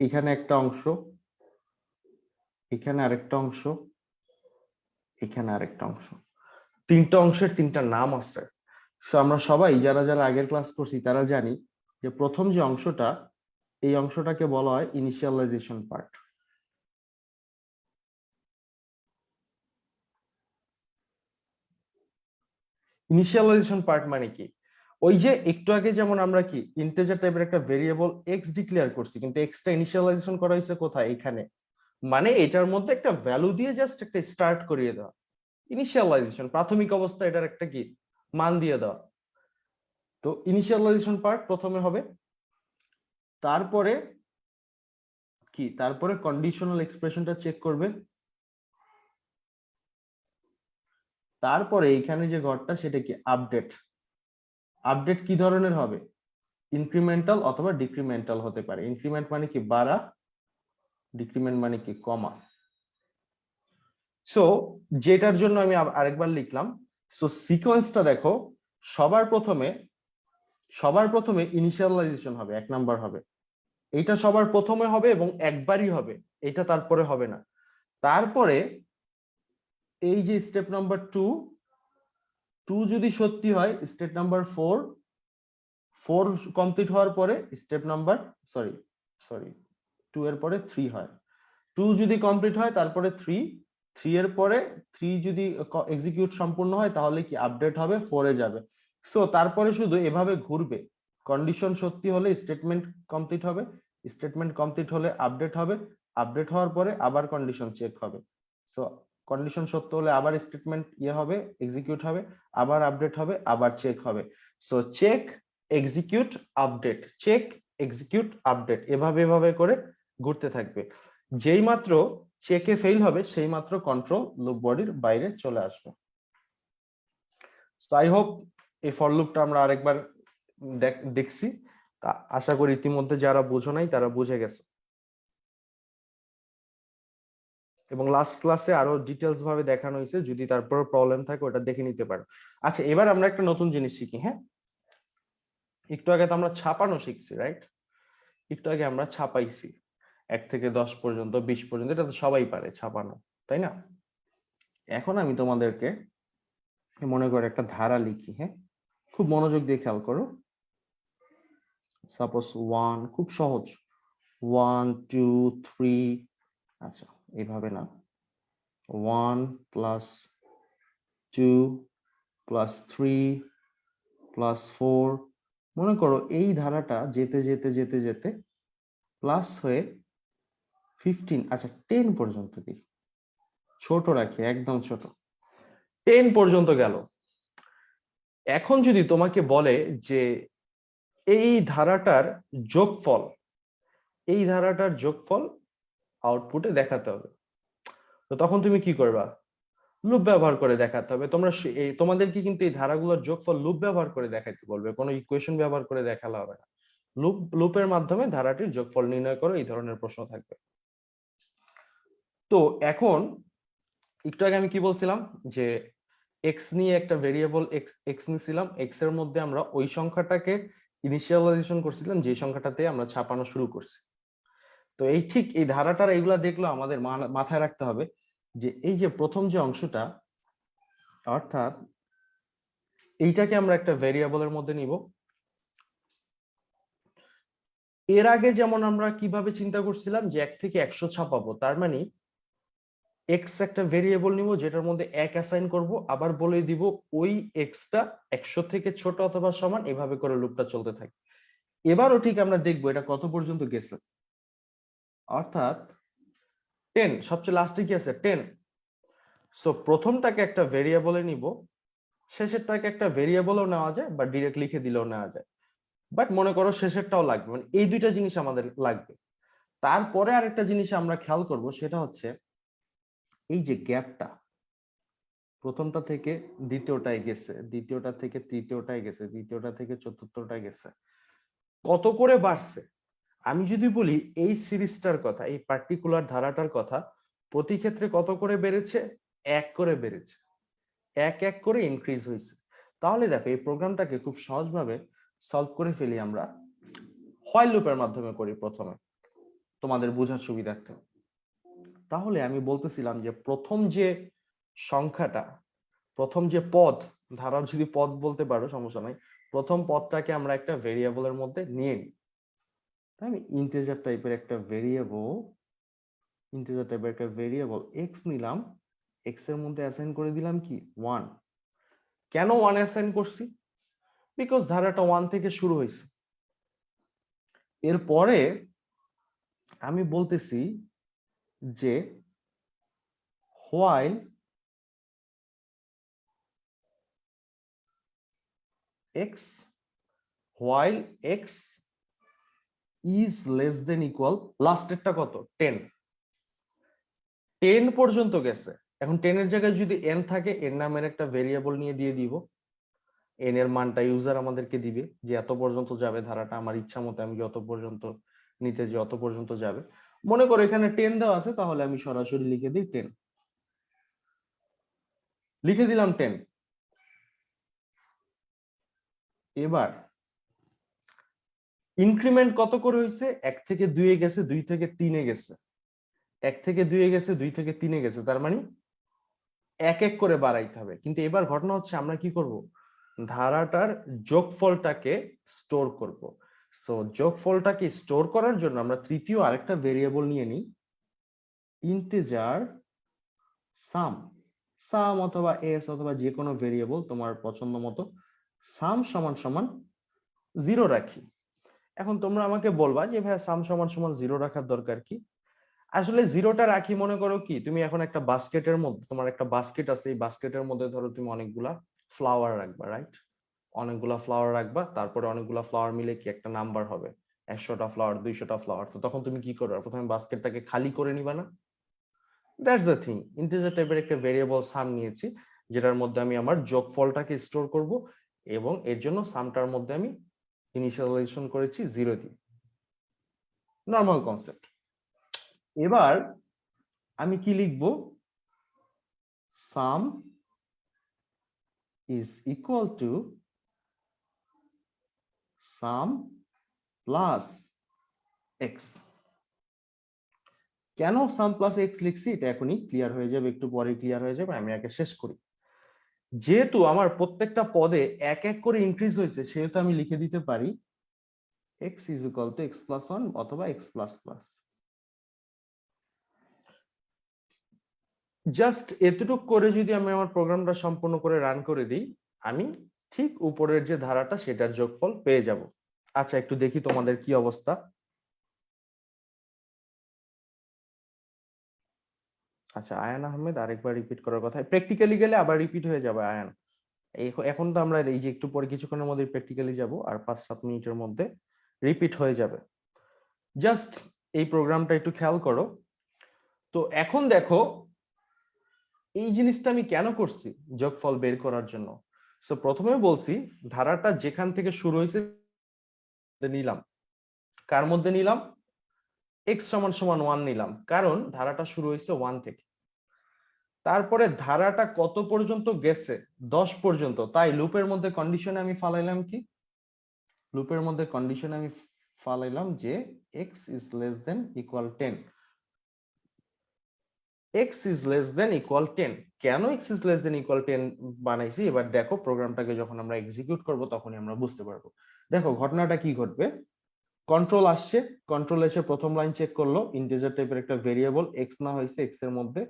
এখানে একটা অংশ, এখানে আরেকটা অংশ, এখানে আরেকটা অংশ, 3টা অংশের 3টা নাম আছে। সো আমরা সবাই যারা যারা আগের ক্লাস করছি তারা জানি যে প্রথম যে অংশটা, এই অংশটাকে বলা হয় ইনিশিয়ালাইজেশন পার্ট। ইনিশিয়ালাইজেশন পার্ট মানে কি, ওই যে একটু আগে যেমন আমরা কি ইন্টিজার টাইপের একটা ভেরিয়েবল এক্স ডিক্লেয়ার করছি, কিন্তু এক্সটা ইনিশিয়ালাইজেশন করা হয়েছে কোথায়, এখানে। মানে এটার মধ্যে একটা ভ্যালু দিয়ে জাস্ট একটা স্টার্ট করিয়ে দেওয়া, ইনিশিয়ালাইজেশন, প্রাথমিক অবস্থা এটার একটা কি মান দিয়ে দেওয়া। তো ইনিশিয়ালাইজেশন পার্ট প্রথমে হবে, তারপরে কি, তারপরে কন্ডিশনাল এক্সপ্রেশনটা চেক করবে, তারপরে এইখানে যে ঘরটা সেটা কি আপডেট। আপডেট কি ধরনের হবে, ইনক্রিমেন্টাল অথবা ডিক্রিমেন্টাল হতে পারে। ইনক্রিমেন্ট মানে কি বাড়া, ডিক্রিমেন্ট মানে কি কমা। সো যেটার জন্য আমি আরেকবার লিখলাম। সো সিকোয়েন্সটা দেখো, সবার প্রথমে ইনিশিয়ালাইজেশন হবে, 1 নাম্বার হবে, এইটা সবার প্রথমে হবে এবং একবারই হবে, এটা তারপরে হবে না। তারপরে এই যে স্টেপ নাম্বার 2, 2 যদি সত্যি হয়, স্টেপ নাম্বার 4, 4 কমপ্লিট হওয়ার পরে স্টেপ নাম্বার, সরি সরি 2 এর পরে 3 হয়, 2 যদি কমপ্লিট হয় তারপরে 3, 3 এর পরে 3 যদি এক্সিকিউট সম্পূর্ণ হয় তাহলে কি আপডেট হবে, 4 এ যাবে। সো তারপরে শুধু এভাবে ঘুরবে, কন্ডিশন সত্যি হলে স্টেটমেন্ট কমপ্লিট হবে, স্টেটমেন্ট কমপ্লিট হলে আপডেট হবে, আপডেট হওয়ার পরে আবার কন্ডিশন চেক হবে। সো কন্ডিশন সত্য হলে আবার স্টেটমেন্ট ইয়ে হবে, এক্সিকিউট হবে, আবার আপডেট হবে, আবার চেক হবে। So check, execute, update, check, execute, update, এভাবে এভাবে করে ঘুরতে থাকবে। যেই মাত্র চেকে ফেল হবে সেই মাত্র কন্ট্রোল লুপ বডির বাইরে চলে আসবে। সো আই হোপ এই ফর লুপটা আমরা আরেকবার দেখছি, আশা করি ইতিমধ্যে যারা বুঝো নাই তারা বুঝে গেছে, এবং লাস্ট ক্লাসে আরো ডিটেলস ভাবে দেখানো হয়েছে, যদি তারপর প্রবলেম থাকে ওটা দেখে নিতে পারো। আচ্ছা এবার আমরা একটা নতুন জিনিস শিখি, হ্যাঁ। একটু আগে তো আমরা ছাপানো শিখছি, রাইট, একটু আগে আমরা ছাপাইছি, 1 থেকে 10 পর্যন্ত, 20 পর্যন্ত, এটা তো সবাই পারে ছাপানো, তাই না? এখন আমি তোমাদেরকে মনে করে একটা ধারা লিখি, হ্যাঁ, খুব মনোযোগ দিয়ে খেয়াল করো। সাপোজ 1, খুব সহজ, 1 2 3, আচ্ছা এইভাবে না, 1 প্লাস 2 প্লাস 3 প্লাস 4, মনে করো এই ধারাটা যেতে যেতে যেতে যেতে প্লাস হয়ে 15, আচ্ছা 10 পর্যন্ত দিই, ছোট রাখি, একদম ছোট, 10 পর্যন্ত গেল। এখন যদি তোমাকে বলে যে এই ধারাটার যোগফল, এই ধারাটার যোগফল আউটপুটে দেখাতে হবে, তো তখন তুমি কি করবা? লুপ ব্যবহার করে দেখাতে হবে। তোমরা তোমাদেরকে কিন্তু এই ধারাগুলোর যোগফল লুপ ব্যবহার করে দেখাতে বলবে, কোনো ইকুয়েশন ব্যবহার করে দেখালে হবে না। লুপের মাধ্যমে ধারাটির যোগফল নির্ণয় করো, এই ধরনের প্রশ্ন থাকবে। তো এখন একটু আগে আমি কি বলছিলাম যে এক্স নিয়ে একটা ভেরিয়েবল এক্স নিছিলাম, এক্স এর মধ্যে আমরা ওই সংখ্যাটাকে ইনিশিয়ালাইজেশন করছিলাম যে সংখ্যাটাতে আমরা ছাপানো শুরু করছি। তো এই ঠিক এই ধারাটার এইগুলা দেখলো আমাদের মাথায় রাখতে হবে যে এই যে প্রথম যে অংশটা, অর্থাৎ এইটাকে আমরা একটা ভেরিয়েবলের মধ্যে নিব। এর আগে যেমন আমরা কিভাবে চিন্তা করছিলাম যে 1 থেকে 100 ছাপাবো, তার মানে এক্স একটা ভেরিয়েবল নিব যেটার মধ্যে 1 অ্যাসাইন করব, আবার বলে দিব ওই এক্সটা 100 থেকে ছোট অথবা সমান, এভাবে করে লুপটা চলতে থাকে। এবারও ঠিক আমরা দেখবো এটা কত পর্যন্ত গেছে, অর্থাৎ 10, সবচেয়ে লাস্টে কি আছে 10। সো প্রথমটাকে একটা ভেরিয়েবলে নিব, শেষেরটাকে একটা ভেরিয়েবলও নেওয়া যায় বা ডিরেক্ট লিখে দিলেও নেওয়া যায়, বাট মনে করো শেষেরটাও লাগবে, মানে এই দুইটা জিনিস আমাদের লাগবে। তারপরে আরেকটা জিনিস আমরা খেয়াল করব, সেটা হচ্ছে এই যে গ্যাপটা, প্রথমটা থেকে দ্বিতীয়টায় গেছে, দ্বিতীয়টা থেকে তৃতীয়টায় গেছে, তৃতীয়টা থেকে চতুর্থটায় গেছে, কত করে বাড়ছে। আমি যদি বলি এই সিরিজটার কথা, এই পার্টিকুলার ধারাটার কথা, প্রতি ক্ষেত্রে কত করে বেড়েছে? 1 করে বেড়েছে, 1 করে ইনক্রিজ হয়েছে। তাহলে দেখো এই প্রোগ্রামটাকে খুব সহজভাবে সলভ করে ফেলি আমরা, হোয়াইল লুপের মাধ্যমে করি প্রথমে, তোমাদের বোঝার সুবিধার্থে। তাহলে আমি বলতেছিলাম যে প্রথম যে সংখ্যাটা, প্রথম যে পদ, ধারার যদি পদ বলতে পারো সমস্যা নাই, প্রথম পদটাকে আমরা একটা ভেরিয়েবলের মধ্যে নিয়ে নিই। আমি ইন্টিজার টাইপের একটা ভেরিয়েবল এক্স নিলাম, এক্স এর মধ্যে অ্যাসাইন করে দিলাম কি 1। কেন 1 অ্যাসাইন করছি? বিকজ ধারাটা 1 থেকে শুরু হয়েছে। এরপরে আমি বলতেছি যে while x, while x is less than equal, লাস্টেরটা কত 10, 10 পর্যন্ত গেছে। এখন 10 এর জায়গায় যদি n থাকে, n নামের একটা ভেরিয়েবল নিয়ে দিয়ে দিব, n এর মানটা ইউজার আমাদেরকে দিবে যে এত পর্যন্ত যাবে ধারাটা, আমার ইচ্ছা মতো আমি যত পর্যন্ত নিতে যে অত পর্যন্ত যাবে। মনে করো এখানে 10 দেওয়া আছে, তাহলে আমি সরাসরি লিখে দিই 10, লিখে দিলাম 10। এবার ইনক্রিমেন্ট কত করে হয়েছে? 1 থেকে 2 এ গেছে, 2 থেকে 3 এ গেছে, 1 থেকে 2 এ গেছে, 2 থেকে 3 এ গেছে, তার মানে এক এক করে বাড়াইতে হবে। কিন্তু এবার ঘটনা হচ্ছে আমরা কি করব? ধারাটার যোগফলটাকে স্টোর করব। সো যোগফলটাকে স্টোর করার জন্য আমরা তৃতীয় আরেকটা ভেরিয়েবল নিয়ে নিই, ইন্টিজার সাম, সাম অথবা এস অথবা যে কোনো ভেরিয়েবল তোমার পছন্দ মতো, সাম সমান সমান 0 রাখি। এখন তোমরা আমাকে বলবা যে ভাই সাম সমান সমান 0 রাখার দরকার কি? আসলে 0টা রাখি মনে করো কি, তুমি এখন একটা বাস্কেটের মধ্যে, তোমার একটা বাস্কেট আছে, এই বাস্কেটের মধ্যে ধরো তুমি অনেকগুলা ফ্লাওয়ার রাখবা, রাইট? অনেকগুলা ফ্লাওয়ার রাখবা, তারপরে অনেকগুলা ফ্লাওয়ার মিলে কি একটা নাম্বার হবে, 100টা ফ্লাওয়ার, 200টা ফ্লাওয়ার। তো তখন তুমি কি করবে? প্রথমে বাস্কেটটাকে খালি করে নিবা না? দ্যাটস দ্য থিং, ইন্টিজার টাইপের একটা ভেরিয়েবল সাম নিয়েছি, যেটার মধ্যে আমি আমার যোগফলটাকে স্টোর করব, এবং এর জন্য সামটার মধ্যে আমি ইনিশিয়ালাইজেশন করেছি 0 দিয়ে, নরমাল কনসেপ্ট। এবার আমি কি লিখবো? সাম is equal to sum plus x, কেন সাম প্লাস এক্স লিখছি এটা এখনই ক্লিয়ার হয়ে যাবে, একটু পরে ক্লিয়ার হয়ে যাবে, আমি আগে শেষ করি। যেহেতু আমার প্রত্যেকটা পদে এক এক করে ইনক্রিজ হয়েছে, সেহেতু আমি লিখে দিতে পারি x is equal to x plus one অথবা এক্স প্লাস প্লাস। জাস্ট এতটুকু করে যদি আমি আমার প্রোগ্রামটা সম্পূর্ণ করে রান করে দিই, আমি ঠিক উপরের যে ধারাটা সেটার যোগফল পেয়ে যাব। আচ্ছা, একটু দেখি তোমাদের কি অবস্থা। আচ্ছা, আয়ান আহমেদ আরেকবার রিপিট করার কথা, প্র্যাকটিক্যালি গেলে আবার রিপিট হয়ে যাবে আয়ান। এখন তো আমরা এই যে একটু পরে কিছুক্ষণের মধ্যে প্র্যাকটিক্যালি যাব, আর 5-7 মিনিটের মধ্যে রিপিট হয়ে যাবে। জাস্ট এই প্রোগ্রামটা একটু খেয়াল করো। তো এখন দেখো এই জিনিসটা আমি কেন করছি, যোগফল বের করার জন্য। সো প্রথমে বলছি ধারাটা যেখান থেকে শুরু হয়েছে নিলাম, কার মধ্যে নিলাম, x সমান সমান 1 নিলাম, কারণ ধারাটা শুরু হয়েছে 1 থেকে। তারপরে ধারাটা কত পর্যন্ত গেছে, 10 পর্যন্ত, তাই লুপের মধ্যে কন্ডিশনে আমি ফালাইলাম কি, লুপের মধ্যে কন্ডিশনে আমি ফালাইলাম যে x is less than equal 10, x is less than equal 10। কেন x is less than equal 10 বানাইছি, এবার দেখো প্রোগ্রামটাকে যখন আমরা এক্সিকিউট করব তখনই আমরা বুঝতে পারবো। দেখো ঘটনাটা কি ঘটবে, কন্ট্রোল আসছে, কন্ট্রোল এসে প্রথম লাইন চেক করলো, ইন্টিজার টাইপের একটা ভেরিয়েবল x না হয়েছে, x এর মধ্যে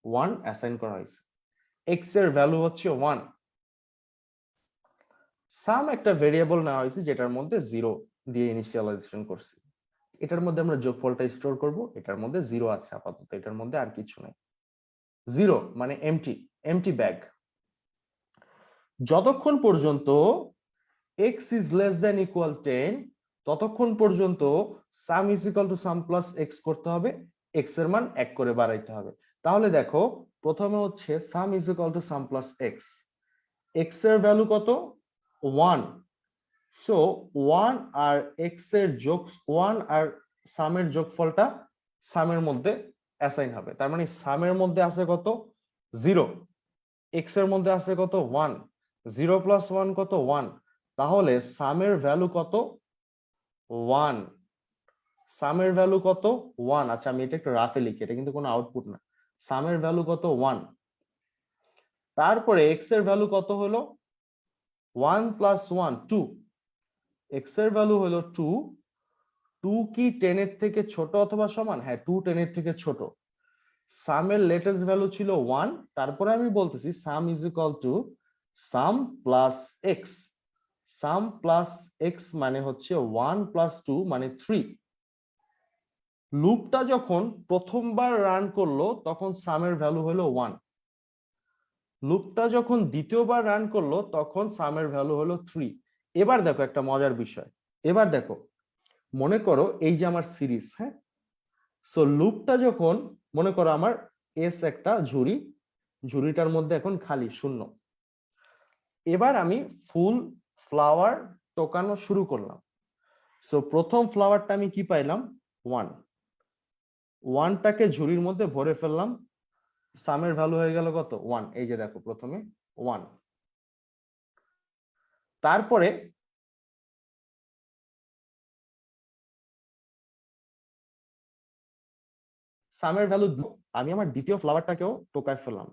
1 অ্যাসাইন করা হয়েছে, x এর ভ্যালু হচ্ছে 1। সাম একটা ভেরিয়েবল নেওয়া হয়েছে যেটার মধ্যে 0 দিয়ে ইনিশিয়ালাইজেশন করছি, এটার মধ্যে আমরা যোগফলটা স্টোর করব, এটার মধ্যে 0 আছে আপাতত, এটার মধ্যে আর কিছু নাই, 0 মানে এমটি, এমটি ব্যাগ। যতক্ষণ পর্যন্ত x is less than equal 10 ততক্ষণ পর্যন্ত সাম is equal to sum plus x করতে হবে, x এর মান 1 করে বাড়াইতে হবে। তাহলে দেখো প্রথমে হচ্ছে সাম is equal to sum plus x, x এর ভ্যালু কত, 1। সো 1 আর x এর যোগ, 1 আর সামের যোগফলটা সামের মধ্যে অ্যাসাইন হবে, তার মানে সামের মধ্যে আছে কত, 0, x এর মধ্যে আছে কত, 1, 0 প্লাস 1 কত, 1। তাহলে সামের ভ্যালু কত, 1, সামের ভ্যালু কত, 1। আচ্ছা আমি এটা একটু রাফে লিখি, এটা কিন্তু কোনো আউটপুট না, সামের ভ্যালু কত, 1। তারপরে x এর ভ্যালু কত হলো, 1 প্লাস 1 2, x এর ভ্যালু হলো 2, 2 কি 10 এর থেকে ছোট অথবা সমান, হ্যাঁ 2 10 এর থেকে ছোট। সামের লেটেস্ট ভ্যালু ছিল 1, তারপরে আমি বলতেছি সাম is equal to sum plus x, some plus x মানে হচ্ছে 1 প্লাস 2 মানে 3। লুপটা যখন প্রথমবার রান করলো তখন সামের ভ্যালু হলো 1, লুপটা যখন দ্বিতীয়বার রান করলো তখন সামের ভ্যালু হলো 3। এবার দেখো একটা মজার বিষয়, এবার দেখো মনে করো এই যে আমার সিরিজ, হ্যাঁ, সো লুপটা যখন, মনে করো আমার এস একটা ঝুড়ি, ঝুড়িটার মধ্যে এখন খালি শূন্য, এবার আমি ফুল ফ্লাওয়ার টোকানো শুরু করলাম। সো প্রথম ফ্লাওয়ারটা আমি কি পাইলাম, 1, 1টাকে ঝুড়ির মধ্যে ভরে ফেললাম, সামের ভ্যালু হয়ে গেল কত, 1। এই যে দেখো প্রথমে 1, তারপরে সামের ভ্যালু আমি আমার দ্বিতীয় ফ্লাওয়ারটাকেও টোকায় ফেললাম,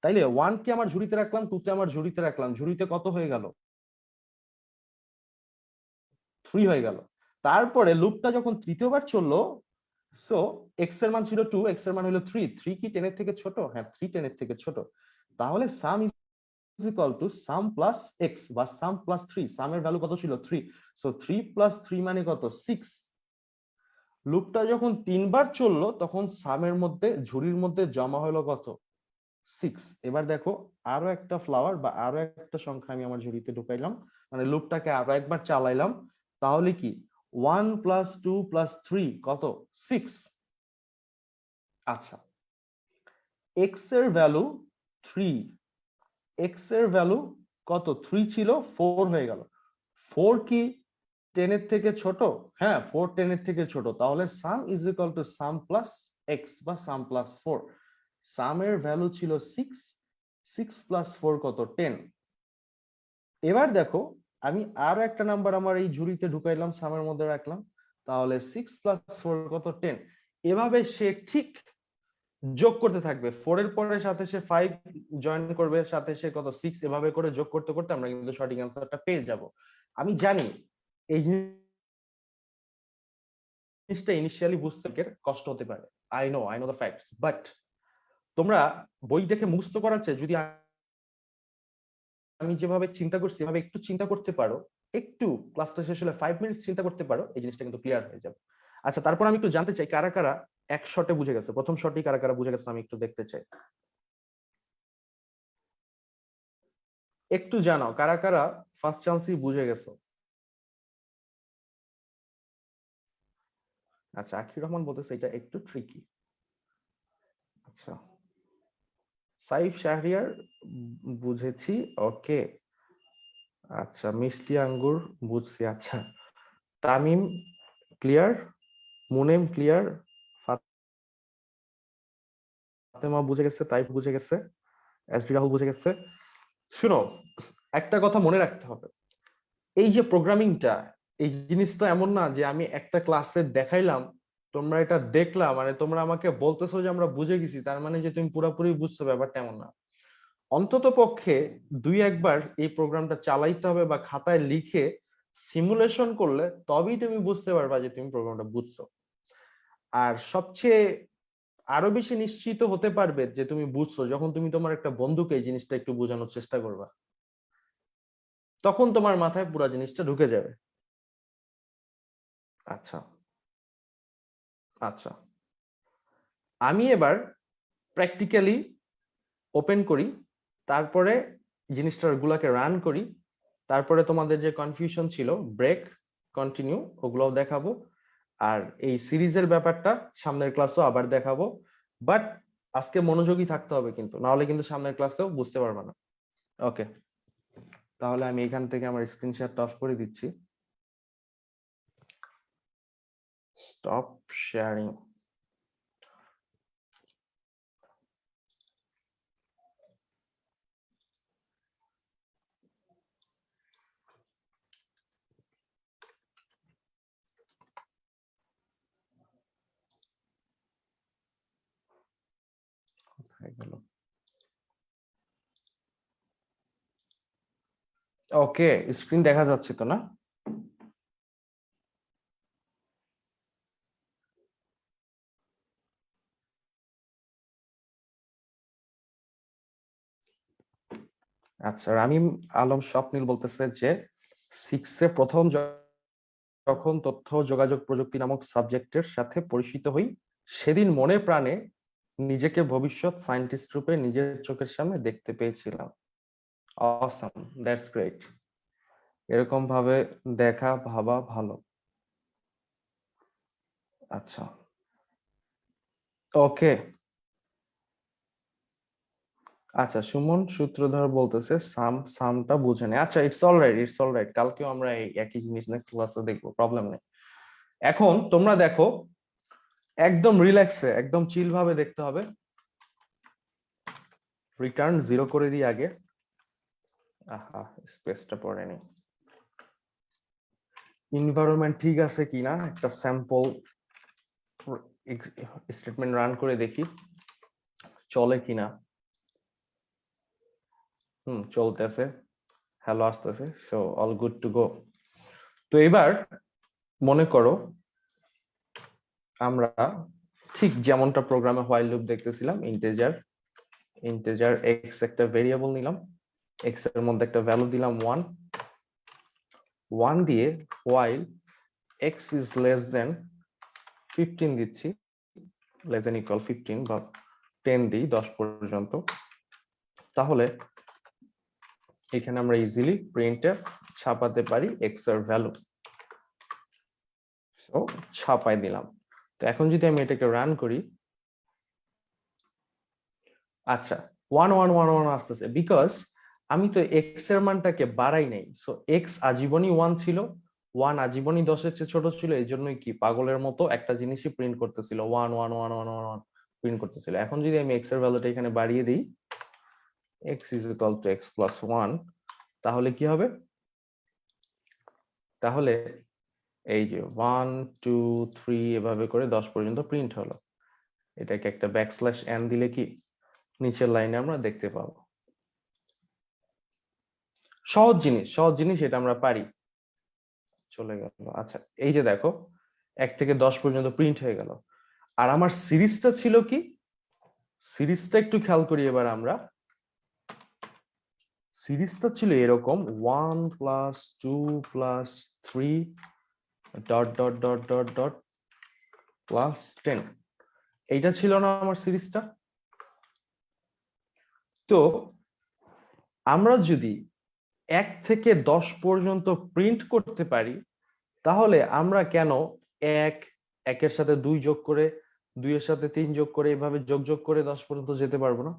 তাইলে 1 কে আমার ঝুড়িতে রাখলাম, 2 কে আমার ঝুড়িতে রাখলাম, ঝুড়িতে কত হয়ে গেল, 3 হয়ে গেল। তারপরে লুপটা যখন তৃতীয়বার চললো, সো এক্স এর মান ছিল 2, এক্স এর মান হলো 3, 3 কি 10 এর থেকে ছোট, হ্যাঁ 3 10 এর থেকে ছোট। তাহলে সাম is equal to sum plus x বা সাম প্লাস 3, সামের ভ্যালু কত ছিল, 3, সো 3 প্লাস 3 মানে কত, 6। লুপটা যখন 3বার চললো তখন সামের মধ্যে, ঝুড়ির মধ্যে জমা হলো কত, 6। এবার দেখো আরো একটা ফ্লাওয়ার বা আরো একটা সংখ্যা আমি আমার ঝুড়িতে ঢুকাইলাম, মানে লুপটাকে আরো একবার চালাইলাম, তাহলে কি 1 প্লাস 2 প্লাস 3 কত, 6। আচ্ছা x এর ভ্যালু 3, x এর ভ্যালু কত, 3 ছিল 4 হয়ে গেল, 4 কি 10 এর থেকে ছোট, হ্যাঁ 4 10 এর থেকে ছোট, তাহলে সাম is equal to sum plus x বা সাম প্লাস 4। সামের ভ্যালু ছিল 6, 6 প্লাস 4 কত, 10। এবার দেখো আমি আরো একটা নাম্বার আমার এই ঝুড়িতে ঢুকাইলাম, সামের মধ্যে রাখলাম, তাহলে 6 প্লাস 4 কত, 10। এভাবে সে ঠিক যোগ করতে থাকবে, 4 এর পরে সাথে সে 5 জয়েন করবে, সাথে সে কত 6, এভাবে করে যোগ করতে করতে আমরা কিন্তু সঠিক অ্যান্সারটা পেয়ে যাব। আমি জানি এই জিনিসটা ইনিশিয়ালি বুঝতে কষ্ট হতে পারে, I know the facts, but তোমরা বই দেখে মুখস্থ করার চেয়ে যদি আমি যেভাবে চিন্তা করছি এভাবে একটু চিন্তা করতে পারো, একটু ক্লাসটা শেষ হলে 5 মিনিটস চিন্তা করতে পারো, এই জিনিসটা কিন্তু ক্লিয়ার হয়ে যাবে। আচ্ছা, তারপর আমি একটু জানতে চাই কারা কারা এক শটে বুঝে গেছে, প্রথম শটই কারা কারা বুঝে গেছে আমি একটু দেখতে চাই। একটু জানাও কারা কারা ফার্স্ট চান্সই বুঝে গেছো। আচ্ছা, আখির রহমান বলতেছে এটা একটু ট্রিকি। আচ্ছা, সাইফ শাহরিয়ার বুঝেছি, ওকে। আচ্ছা, মিষ্টি আঙ্গুর বুঝছি, আচ্ছা। তামিম ক্লিয়ার, মুনেম ক্লিয়ার, ফাতেমা বুঝে গেছে, তাইফ বুঝে গেছে, এসডি রাহুল বুঝে গেছে। শুনো, একটা কথা মনে রাখতে হবে, এই যে প্রোগ্রামিংটা, এই জিনিসটা এমন না যে আমি একটা ক্লাসে দেখাইলাম, তোমরা এটা দেখলা মানে তোমরা আমাকে বলতেছো যে আমরা বুঝে গেছি, তার মানে যে তুমি পুরোপুরি বুঝছো, ব্যাপারটা এমন না। অন্তত পক্ষে 2 একবার এই প্রোগ্রামটা চালাইতে হবে বা খাতায় লিখে সিমুলেশন করলে তবেই তুমি বুঝতে পারবা যে তুমি প্রোগ্রামটা বুঝছো। আর সবচেয়ে আরো বেশি নিশ্চিত হতে পারবে যে তুমি বুঝছো যখন তুমি তোমার একটা বন্ধুকে এই জিনিসটা একটু বোঝানোর চেষ্টা করবা, তখন তোমার মাথায় পুরো জিনিসটা ঢুকে যাবে। আচ্ছা আচ্ছা, আমি এবার প্র্যাকটিক্যালি ওপেন করি, তারপরে জিনিসটার গুলাকে রান করি, তারপরে তোমাদের যে কনফিউশন ছিল, ব্রেক, কন্টিনিউ, ওগুলোও দেখাবো। আর এই সিরিজের ব্যাপারটা সামনের ক্লাসেও আবার দেখাবো, বাট আজকে মনোযোগী থাকতে হবে কিন্তু, না হলে কিন্তু সামনের ক্লাসেও বুঝতে পারবে না। ওকে, তাহলে আমি এখান থেকে আমার স্ক্রিনশটটা অফ করে দিচ্ছি। Stop sharing. কোথায় গেল? ওকে, স্ক্রিন দেখা যাচ্ছে তো না? আচ্ছা, রামিম আলম স্বপ্নিল বলতেছে যে 6 প্রথম যখন তথ্য যোগাযোগ প্রযুক্তি নামক সাবজেক্টের সাথে পরিচিত হই, সেদিন মনে প্রাণে নিজেকে ভবিষ্যৎ সায়েন্টিস্ট রূপে নিজের চোখের সামনে দেখতে পেয়েছিলাম। Awesome, that's great. এরকম ভাবে দেখা ভাবা ভালো। আচ্ছা, ওকে। আচ্ছা, সুমন সূত্রধর বলতেছে সামটা বুঝে নেই। আচ্ছা, ইটস অলরাইট, কালকেও আমরা এই একই জিনিস নেক্সট ক্লাসে দেখবো, প্রবলেম নেই। এখন তোমরা দেখো, একদম রিল্যাক্সে একদম চিল ভাবে দেখতে হবে। রিটার্ন 0 করে দিই আগে। আহা, স্পেসটা পড়েনি। এনভায়রনমেন্ট ঠিক আছে কিনা একটা স্যাম্পল স্টেটমেন্ট রান করে দেখি চলে কিনা। চলতেছে, হ্যালো আসতেছে, so all good to go. তো এবার মনে করো আমরা ঠিক যেমনটা প্রোগ্রামে হোয়াইল লুপ দেখতেছিলাম, ইন্টিজার এক্স একটা ভেরিয়েবল নিলাম, এক্স এর মধ্যে একটা ভ্যালু দিলাম 1 দিয়ে হোয়াইল এক্স ইজ লেস দেন 15 দিচ্ছি, লেস দেন ইকুয়াল 15 বা 10 দিই 10 পর্যন্ত। তাহলে এখানে আমরা ইজিলি প্রিন্টএফ ছাপাতে পারি এক্স এর ভ্যালু, সো ছাপাই দিলাম। তো এখন যদি আমি এটাকে রান করি, আচ্ছা 1 1 1 1 আসতেছে, বিকজ আমি তো এক্স এর মানটাকে বাড়াই নাই। সো এক্স আজীবনই 1 ছিল, 1 আজীবনই 10-এর চেয়ে ছোট ছিল, এই জন্যই কি পাগলের মতো একটা জিনিসই প্রিন্ট করতেছিল, 1 1 1 1 1 1 প্রিন্ট করতেছিল। এখন যদি আমি এক্স এর ভ্যালুটা এখানে বাড়িয়ে দিই, x is equal to x plus 1, তাহলে কি হবে? তাহলে এই যে 1 2 3 এভাবে করে 10 পর্যন্ত প্রিন্ট হলো। এটাকে একটা ব্যাকস্ল্যাশ n দিলে কি নিচের লাইনে আমরা দেখতে পাবো। সহজ জিনিস এটা আমরা পারি। চলে গেল। আচ্ছা, এই যে দেখো 1 থেকে 10 পর্যন্ত প্রিন্ট হয়ে গেল। আর আমার সিরিজটা ছিল কি, সিরিজটা একটু খেয়াল করি এবার আমরা। সিরিজটা ছিল এরকম 1 plus 2 plus 3 dot dot dot dot dot plus 10। এইটা ছিল না আমার সিরিজটা? তো আমরা যদি 1 থেকে 10 পর্যন্ত প্রিন্ট করতে পারি, তাহলে আমরা কেন 1 1 এর সাথে 2 যোগ করে, 2 এর সাথে 3 যোগ করে, এভাবে যোগ করে 10 পর্যন্ত যেতে পারবো না?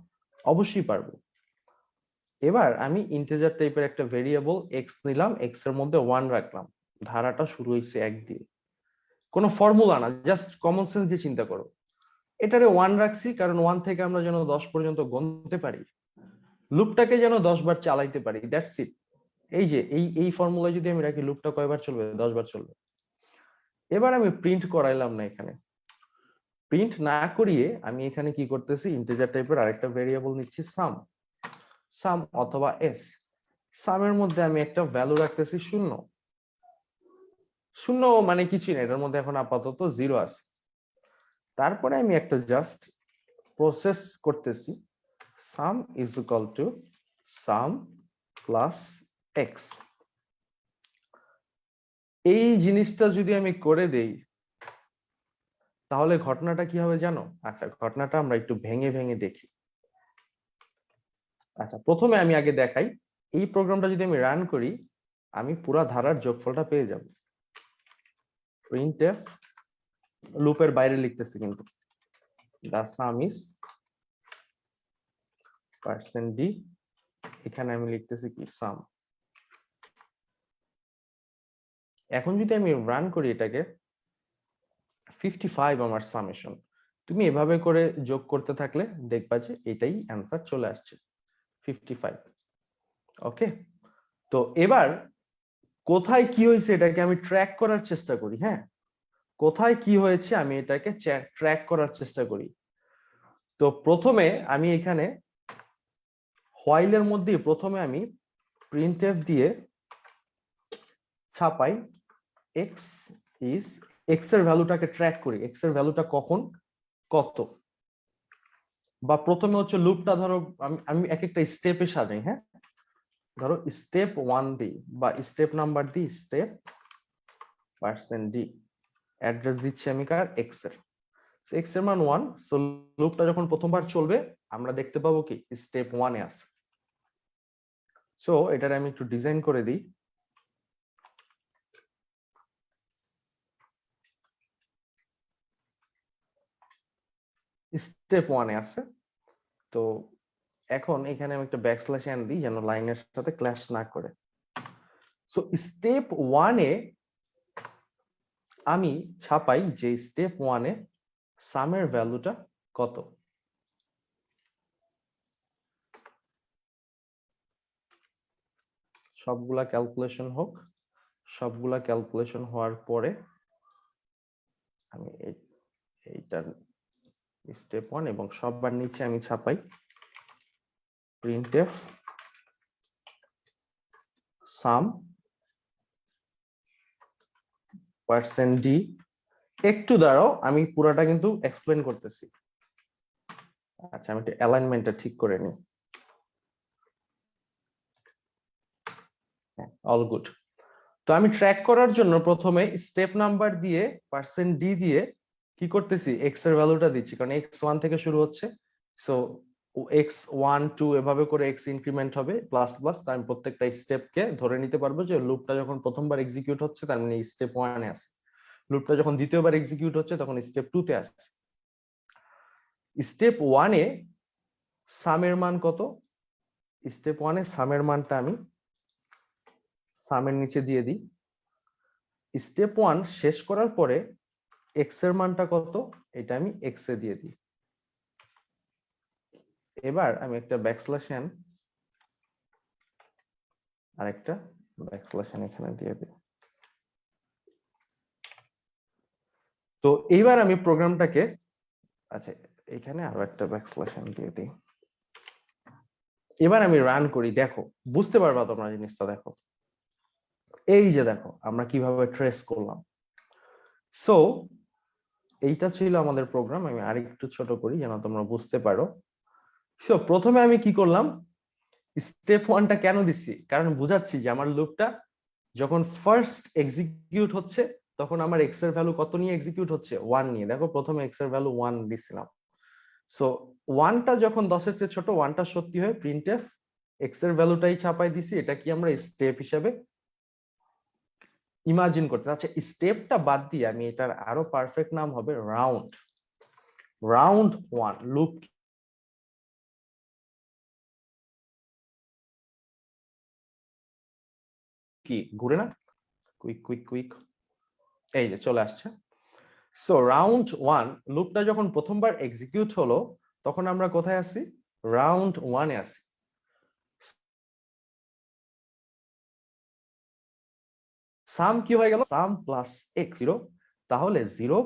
অবশ্যই পারবো। এবার আমি ইন্টিজার টাইপের একটা ভেরিয়েবল x নিলাম, x এর মধ্যে 1 রাখলাম, ধারাটা শুরু হয়েছে 1 দিয়ে। কোনো ফর্মুলা না, জাস্ট কমন সেন্স দিয়ে চিন্তা করো। এটারে 1 রাখছি কারণ 1 থেকে আমরা যেন 10 পর্যন্ত গুনতে পারি, লুপটাকে যেন 10 বার চালাইতে পারি, দ্যাটস ইট। এই যে এই ফর্মুলায় যদি আমি রাখি, লুপটা কয়বার চলবে? 10 বার চলবে। এবার আমি প্রিন্ট করাইলাম না, এখানে প্রিন্ট না করিয়ে আমি এখানে কি করতেছি, ইন্টিজার টাইপের আরেকটা ভেরিয়েবল নিচ্ছি, সাম অথবা এস। সামের মধ্যে আমি একটা ভ্যালু রাখতেছি 0। 0 মানে কিছুই না, এটার মধ্যে এখন আপাতত 0 আছে। তারপরে আমি একটা জাস্ট প্রসেস করতেছি, সাম is equal to sum plus x. এই জিনিসটা যদি আমি করে দেই, তাহলে ঘটনাটা কি হবে জানো? আচ্ছা, ঘটনাটা আমরা একটু ভেঙে ভেঙে দেখি। আচ্ছা, প্রথমে আমি আগে দেখাই, এই প্রোগ্রামটা যদি আমি রান করি, আমি পুরা ধারার যোগফলটা পেয়ে যাব। printf, লুপের বাইরে লিখতেছি কিন্তু, the sum is %d, এখানে আমি লিখতেছি কি সাম। এখন যদি আমি রান করি এটাকে, 55 আমার সামেশন। তুমি এভাবে করে যোগ করতে থাকলে দেখবা যে এটাই অ্যান্সার চলে আসছে, 55। ওকে, তো এবার কোথায় কি হয়েছে এটাকে আমি ট্র্যাক করার চেষ্টা করি। হ্যাঁ, কোথায় কি হয়েছে আমি এটাকে ট্র্যাক করার চেষ্টা করি। তো প্রথমে আমি এখানে হোয়াইলের মধ্যে প্রথমে আমি প্রিন্টএফ দিয়ে ছাপাই এক্স ইজ, এক্স এর ভ্যালুটাকে ট্র্যাক করি, এক্স এর ভ্যালুটা কখন কত। বা প্রথমে হচ্ছে লুপটা, ধরো আমি এক একটা স্টেপে সাজাই। হ্যাঁ, ধরো স্টেপ 1 দিই বা স্টেপ নাম্বার দিই স্টেপ %d, অ্যাড্রেস দিচ্ছি আমি কার, এক্স এর। এক্স এর মান 1, সো লুপটা যখন প্রথমবার চলবে আমরা দেখতে পাবো কি স্টেপ 1 এ আছে। সো এটারে আমি একটু ডিজাইন করে দিই। স্টেপ 1 এ আছে। তো এখন এখানে আমি একটা ব্যাকস্ল্যাশ n দিই যেন লাইনের সাথে ক্ল্যাশ না করে। সো স্টেপ 1 এ আমি ছাপাই যে স্টেপ 1 এ সামের ভ্যালুটা কত। সবগুলা ক্যালকুলেশন হোক, সবগুলা ক্যালকুলেশন হওয়ার পরে আমি এইটার স্টেপ 1 এবং সববার নিচে আমি ছাপাই printf sum %d। একটু দাঁড়াও, আমি পুরাটা কিন্তু এক্সপ্লেন করতেছি। আচ্ছা, আমি একটু অ্যালাইনমেন্টটা ঠিক করে নিই। All good. তো আমি ট্র্যাক করার জন্য প্রথমে স্টেপ নাম্বার দিয়ে %d দিয়ে কি করতেছি, এক্স এর ভ্যালুটা দিচ্ছি, কারণ x1 থেকে শুরু হচ্ছে। সো x1 2 এভাবে করে x ইনক্রিমেন্ট হবে প্লাস প্লাস। আমি প্রত্যেকটা স্টেপকে ধরে নিতে পারবো যে লুপটা যখন প্রথমবার এক্সিকিউট হচ্ছে তার মানে স্টেপ 1 এ আছে, লুপটা যখন দ্বিতীয়বার এক্সিকিউট হচ্ছে তখন স্টেপ 2 তে আছে। স্টেপ 1 এ সামের মান কত? স্টেপ 1 এ সামের মানটা আমি সামের নিচে দিয়ে দিই। স্টেপ 1 শেষ করার পরে এক্স এর মানটা কত, এটা আমি এক্স এ দিয়ে দিই। এবার আমি একটা ব্যাকস্ল্যাশ n আর একটা ব্যাকস্ল্যাশ n এখানে দিয়ে দিই। তো এইবার আমি প্রোগ্রামটাকে, আচ্ছা এখানে আরো একটা ব্যাকস্ল্যাশ দিয়ে দিই, এবার আমি রান করি, দেখো বুঝতে পারবা তোমরা জিনিসটা। দেখো এই যে দেখো আমরা কিভাবে ট্রেস করলাম। সো এইটা ছিল আমাদের প্রোগ্রাম। আমি আরেকটু ছোট করি যেন তোমরা বুঝতে পারো। সো প্রথমে আমি কি করলাম, স্টেপ 1টা কেন দিচ্ছি, কারণ বুঝাচ্ছি যে আমার লুপটা যখন ফার্স্ট এক্সিকিউট হচ্ছে তখন আমার এক্স এর ভ্যালু কত নিয়ে এক্সিকিউট হচ্ছে, 1 নিয়ে। দেখো প্রথমে এক্স এর ভ্যালু 1 দিছিলাম। সো 1টা যখন 10-এর চেয়ে ছোট, 1টা সত্যি হয়, প্রিন্টএফ এক্স এর ভ্যালুটাই ছাপাই দিছি। এটা কি আমরা স্টেপ হিসাবে ইমাজিন করতে। আচ্ছা স্টেপটা বাদ দিয়ে আমি এটার আরো পারফেক্ট নাম হবে রাউন্ড। রাউন্ড 1 লুপ কি ঘুরে না, কুইক কুইক কুইক, এই যে চলে আসছে। সো রাউন্ড 1 লুপটা যখন প্রথমবার এক্সিকিউট হলো তখন আমরা কোথায় আছি, রাউন্ড 1 এ আছি। সাম কি হয়ে গেল, সাম প্লাস এক্স 0, তাহলে 0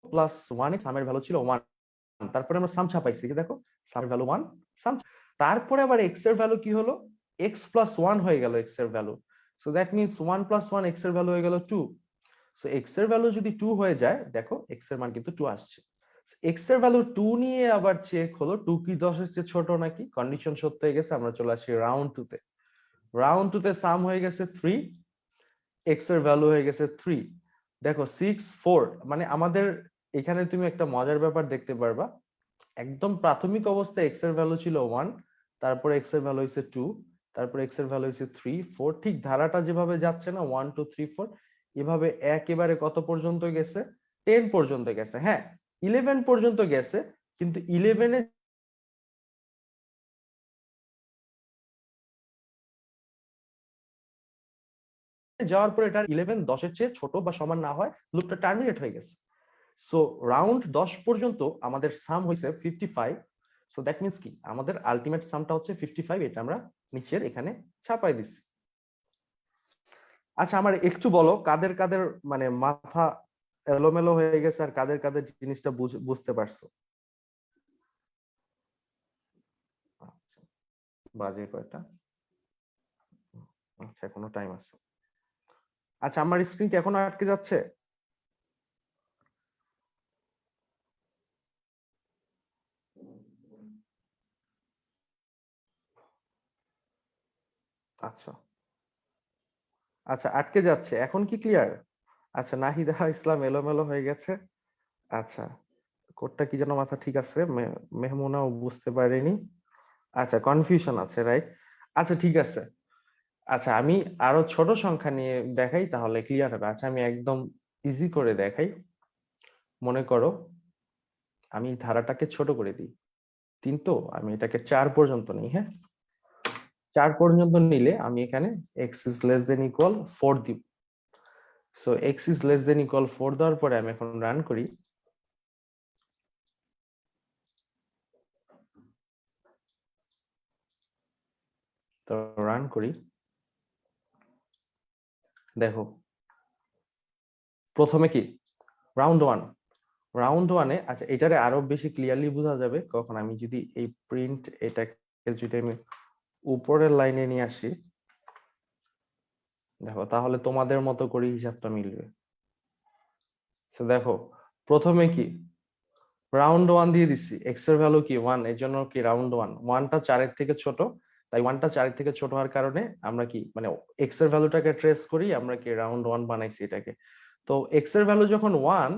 প্লাস 1 এক্স, সামের ভ্যালু ছিল 1, তারপরে আমরা সাম ছাপাইছি, কি দেখো সামের ভ্যালু 1 সাম, তারপরে আবার এক্স এর ভ্যালু কি হলো, এক্স প্লাস 1 হয়ে গেল এক্স এর value. So that means 1 plus 1 x এর ভ্যালু হয়ে গেল 2। সো এক্স এর ভ্যালু যদি 2 হয়ে যায়, দেখো এক্স এর মান কিন্তু 2 আসছে। এক্স এর ভ্যালু 2 নিয়ে আবার চেক হলো 2 কি 10 এর চেয়ে ছোট নাকি, কন্ডিশন সত্য হয়ে গেছে। আমরা চলে আসি রাউন্ড 2 তে। রাউন্ড 2 তে সাম হয়ে গেছে 3, এক্স এর ভ্যালু হয়ে গেছে 3। দেখো 6 4, মানে আমাদের এখানে তুমি একটা মজার ব্যাপার দেখতে পারবা। একদম প্রাথমিক অবস্থায় এক্স এর ভ্যালু ছিল 1, তারপরে এক্স এর ভ্যালু হইছে 2, তারপরে এক্স এর ভ্যালু হইছে 3 4, ঠিক ধারাটা যেভাবে যাচ্ছে না 1 2 3 4, এভাবে একেবারে কত পর্যন্ত গেছে, 10 পর্যন্ত গেছে। হ্যাঁ 11 পর্যন্ত গেছে, কিন্তু 11 এ যাওয়ার পরে এটা 11 10 এর চেয়ে ছোট বা সমান না হয় লুপটা টার্মিনেট হয়ে গেছে। সো রাউন্ড 10 পর্যন্ত আমাদের সাম হইছে 55। সো দ্যাট মিন্স কি আমাদের আলটিমেট সামটা হচ্ছে 55, এটা আমরা নিচের এখানে ছাপাই দিছি। আচ্ছা আমার একটু বলো কাদের কাদের মানে মাথা এলোমেলো হয়ে গেছে আর কাদের কাদের জিনিসটা বুঝতে পারছো। আচ্ছা বাজে কয়টা, আচ্ছা এখনো টাইম আছে। আচ্ছা আমার স্ক্রিন কি এখনো আটকে যাচ্ছে? আচ্ছা আচ্ছা আটকে যাচ্ছে, এখন কি ক্লিয়ার? আচ্ছা নাহিদা ইসলাম এলোমেলো হয়ে গেছে। আচ্ছা কোডটা কি যেন মাথা ঠিক আছে, মেহমুনাও বুঝতে পারেনি। আচ্ছা কনফিউশন আছে, রাইট। আচ্ছা ঠিক আছে। আচ্ছা আমি আরো ছোট সংখ্যা নিয়ে দেখাই তাহলে ক্লিয়ার হবে। আচ্ছা আমি একদম ইজি করে দেখাই। মনে করো আমি ধারাটাকে ছোট করে দিই 3, তো আমি এটাকে 4 পর্যন্ত নিই। হ্যাঁ 4 পর্যন্ত নিলে আমি এখানে x is less than equal 4 দিব। So x is less than equal 4 দেওয়ার পরে আমি এখন রান করি। তো রান করি, দেখো প্রথমে কি রাউন্ড 1, রাউন্ড 1-এ। আচ্ছা এটারে আরো বেশি ক্লিয়ারলি বোঝা যাবে কখন আমি যদি এই প্রিন্ট এটাকে যদি আমি উপরের লাইনে নিয়ে আসি, দেখো তাহলে তোমাদের মতো করে হিসাবটা মিলবে। তো দেখো প্রথমে কি রাউন্ড 1 দিয়ে দিচ্ছি, এক্স এর ভ্যালু কি 1, এর জন্য কি রাউন্ড 1, 1টা 4 এর থেকে ছোট, তাই 1টা 4 এর থেকে ছোট হওয়ার কারণে আমরা কি মানে এক্স এর ভ্যালুটাকে ট্রেস করি, আমরা কি রাউন্ড 1 বানাইছি এটাকে। তো এক্স এর ভ্যালু যখন 1,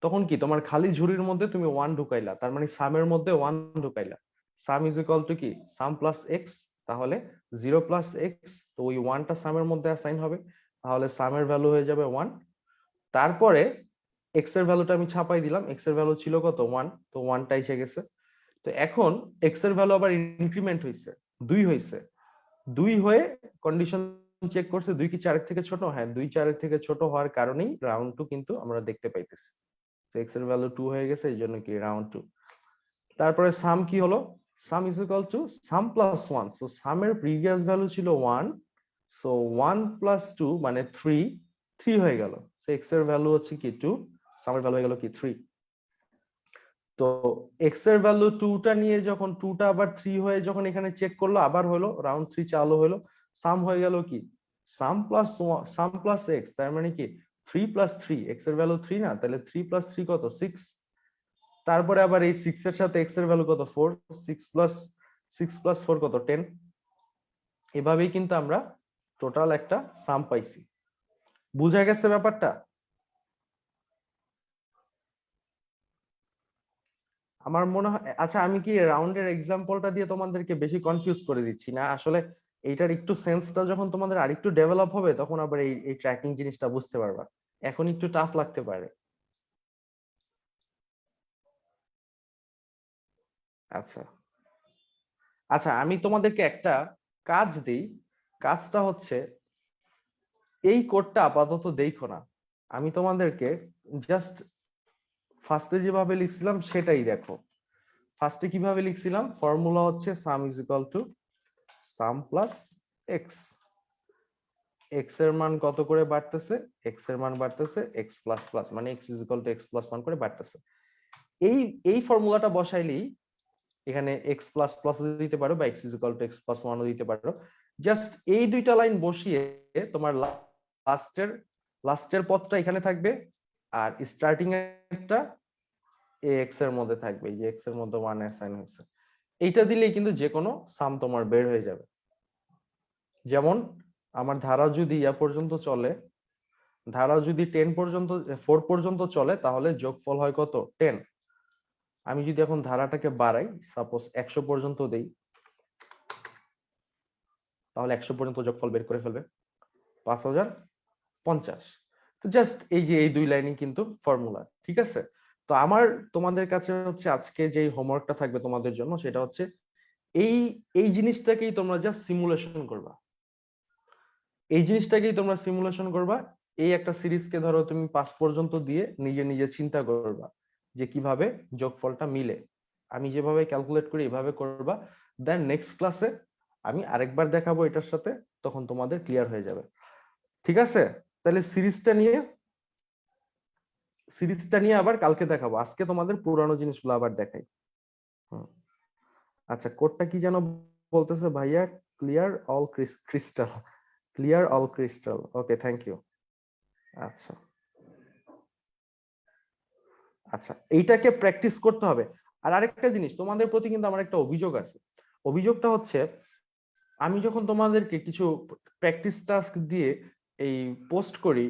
তখন কি তোমার খালি ঝুড়ির মধ্যে তুমি 1 ঢুকাইলা, তার মানে সামের মধ্যে 1 ঢুকাইলা। সাম ইজ ইকুয়াল টু কি সাম প্লাস এক্স, তাহলে 0 প্লাস এক্স, তো ওই 1টা সামের মধ্যে অ্যাসাইন হবে, তাহলে সামের ভ্যালু হয়ে যাবে 1। তারপরে এক্স এর ভ্যালুটা আমি ছাপাই দিলাম, এক্স এর ভ্যালু ছিল কত 1, তো 1টা এসে গেছে। তো এখন এক্স এর ভ্যালু আবার ইনক্রিমেন্ট হইছে, 2 হইছে, 2 হয়ে কন্ডিশন চেক করছে 2 কি 4 এর থেকে ছোট, হ্যাঁ 2 4 এর থেকে ছোট হওয়ার কারণেই রাউন্ড 2 কিন্তু আমরা দেখতে পাইতেছি। তো এক্স এর ভ্যালু 2 হয়ে গেছে, এই জন্য কি রাউন্ড 2। তারপরে সাম কি হলো, sum is equal to sum plus 1। So সামের প্রিভিয়াস ভ্যালু ছিল 1, সো 1 প্লাস 2 মানে 3, 3 হয়ে গেল। এক্স এর ভ্যালু হচ্ছে কি 2, সামের ভ্যালু হয়ে গেল কি 3। তো এক্স এর ভ্যালু 2টা নিয়ে যখন 2টা আবার 3 হয়ে যখন এখানে চেক করলো, আবার হলো রাউন্ড 3 চালু হলো, সাম হয়ে গেল কি সাম প্লাস এক্স, তার মানে কি 3 প্লাস 3, এক্স এর ভ্যালু 3 না, তাহলে 3 প্লাস 3 কত 6। তারপরে আবার এই 6 এর সাথে এক্স এর ভ্যালু কত 4, 6 প্লাস 4 কত 10। এভাবেই কিন্তু আমরা টোটাল একটা সাম পাইছি। বুঝা গেছে ব্যাপারটা? আমার মনে হয়, আচ্ছা আমি কি রাউন্ডের এক্সাম্পলটা দিয়ে তোমাদেরকে বেশি কনফিউজ করে দিচ্ছি না? আসলে এইটার একটু সেন্সটা যখন তোমাদের আরেকটু ডেভেলপ হবে তখন আবার এই ট্র্যাকিং জিনিসটা বুঝতে পারবা। এখন একটু টাফ লাগতে পারে। আচ্ছা আচ্ছা, আমি তোমাদেরকে একটা কাজ দিই। কাজটা হচ্ছে, এই কোডটা আপাতত দেখো না, আমি তোমাদেরকে জাস্ট ফার্স্টে যেভাবে লিখছিলাম সেটাই দেখো। ফার্স্টে কিভাবে লিখছিলাম, ফর্মুলা হচ্ছে সাম is equal to sum plus x. X এর মান কত করে বাড়তেছে, এক্স এর মান বাড়তেছে এক্স প্লাস প্লাস, মানে x is equal to x plus one করে বাড়তেছে। এই এই ফর্মুলাটা বসাইলেই এখানে এক্স প্লাস প্লাস দিতে পারো বা x is equal to x plus ওয়ানও দিতে পারো। জাস্ট এই দুইটা লাইন বসিয়ে তোমার লাস্টের লাস্টের পদটা এখানে থাকবে, আর স্টার্টিং এরটা এক্স এর মধ্যে থাকবে, এই যে এক্স এর মধ্যে ওয়ান অ্যাসাইন হয়েছে। এইটা দিলেই কিন্তু যে কোনো সাম তোমার বের হয়ে যাবে। যেমন আমার ধারা যদি ইয়া পর্যন্ত চলে, ধারা যদি 10 পর্যন্ত 4 পর্যন্ত চলে, তাহলে যোগফল হয় কত 10। আমি যদি এখন ধারাটাকে বাড়াই, সাপোজ 100 পর্যন্ত দেই, তাহলে 100 পর্যন্ত যোগফল বের করে ফেলবে 5050। তো জাস্ট এই যে এই দুই লাইনই কিন্তু ফর্মুলা, ঠিক আছে? তো আমার তোমাদের কাছে হচ্ছে আজকে যে হোমওয়ার্কটা থাকবে তোমাদের জন্য, সেটা হচ্ছে এই এই জিনিসটাকেই তোমরা জাস্ট সিমুলেশন করবা। এই জিনিসটাকেই তোমরা সিমুলেশন করবা। এই একটা সিরিজকে ধরো তুমি 5 পর্যন্ত দিয়ে নিজে নিজে চিন্তা করবা যে কিভাবে যোগফলটা মিলে। আমি যেভাবে ক্যালকুলেট করি এভাবে করবা। দেন নেক্সট ক্লাসে আমি আরেকবার দেখাবো এটার সাথে, তখন তোমাদের ক্লিয়ার হয়ে যাবে। ঠিক আছে? তাহলে সিরিজটা নিয়ে আবার কালকে দেখাবো। আজকে তোমাদের পুরানো জিনিসগুলো আবার দেখাই। হুম। আচ্ছা, কোডটা কি যেন বলতেছে ভাইয়া? Clear all crystal, clear all crystal. Okay, thank you. আচ্ছা আচ্ছা, এইটাকে প্র্যাকটিস করতে হবে। আর আরেকটা জিনিস তোমাদের প্রতি কিন্তু আমার একটা অভিযোগ আছে। অভিযোগটা হচ্ছে, আমি যখন তোমাদেরকে কিছু প্র্যাকটিস টাস্ক দিয়ে এই পোস্ট করি,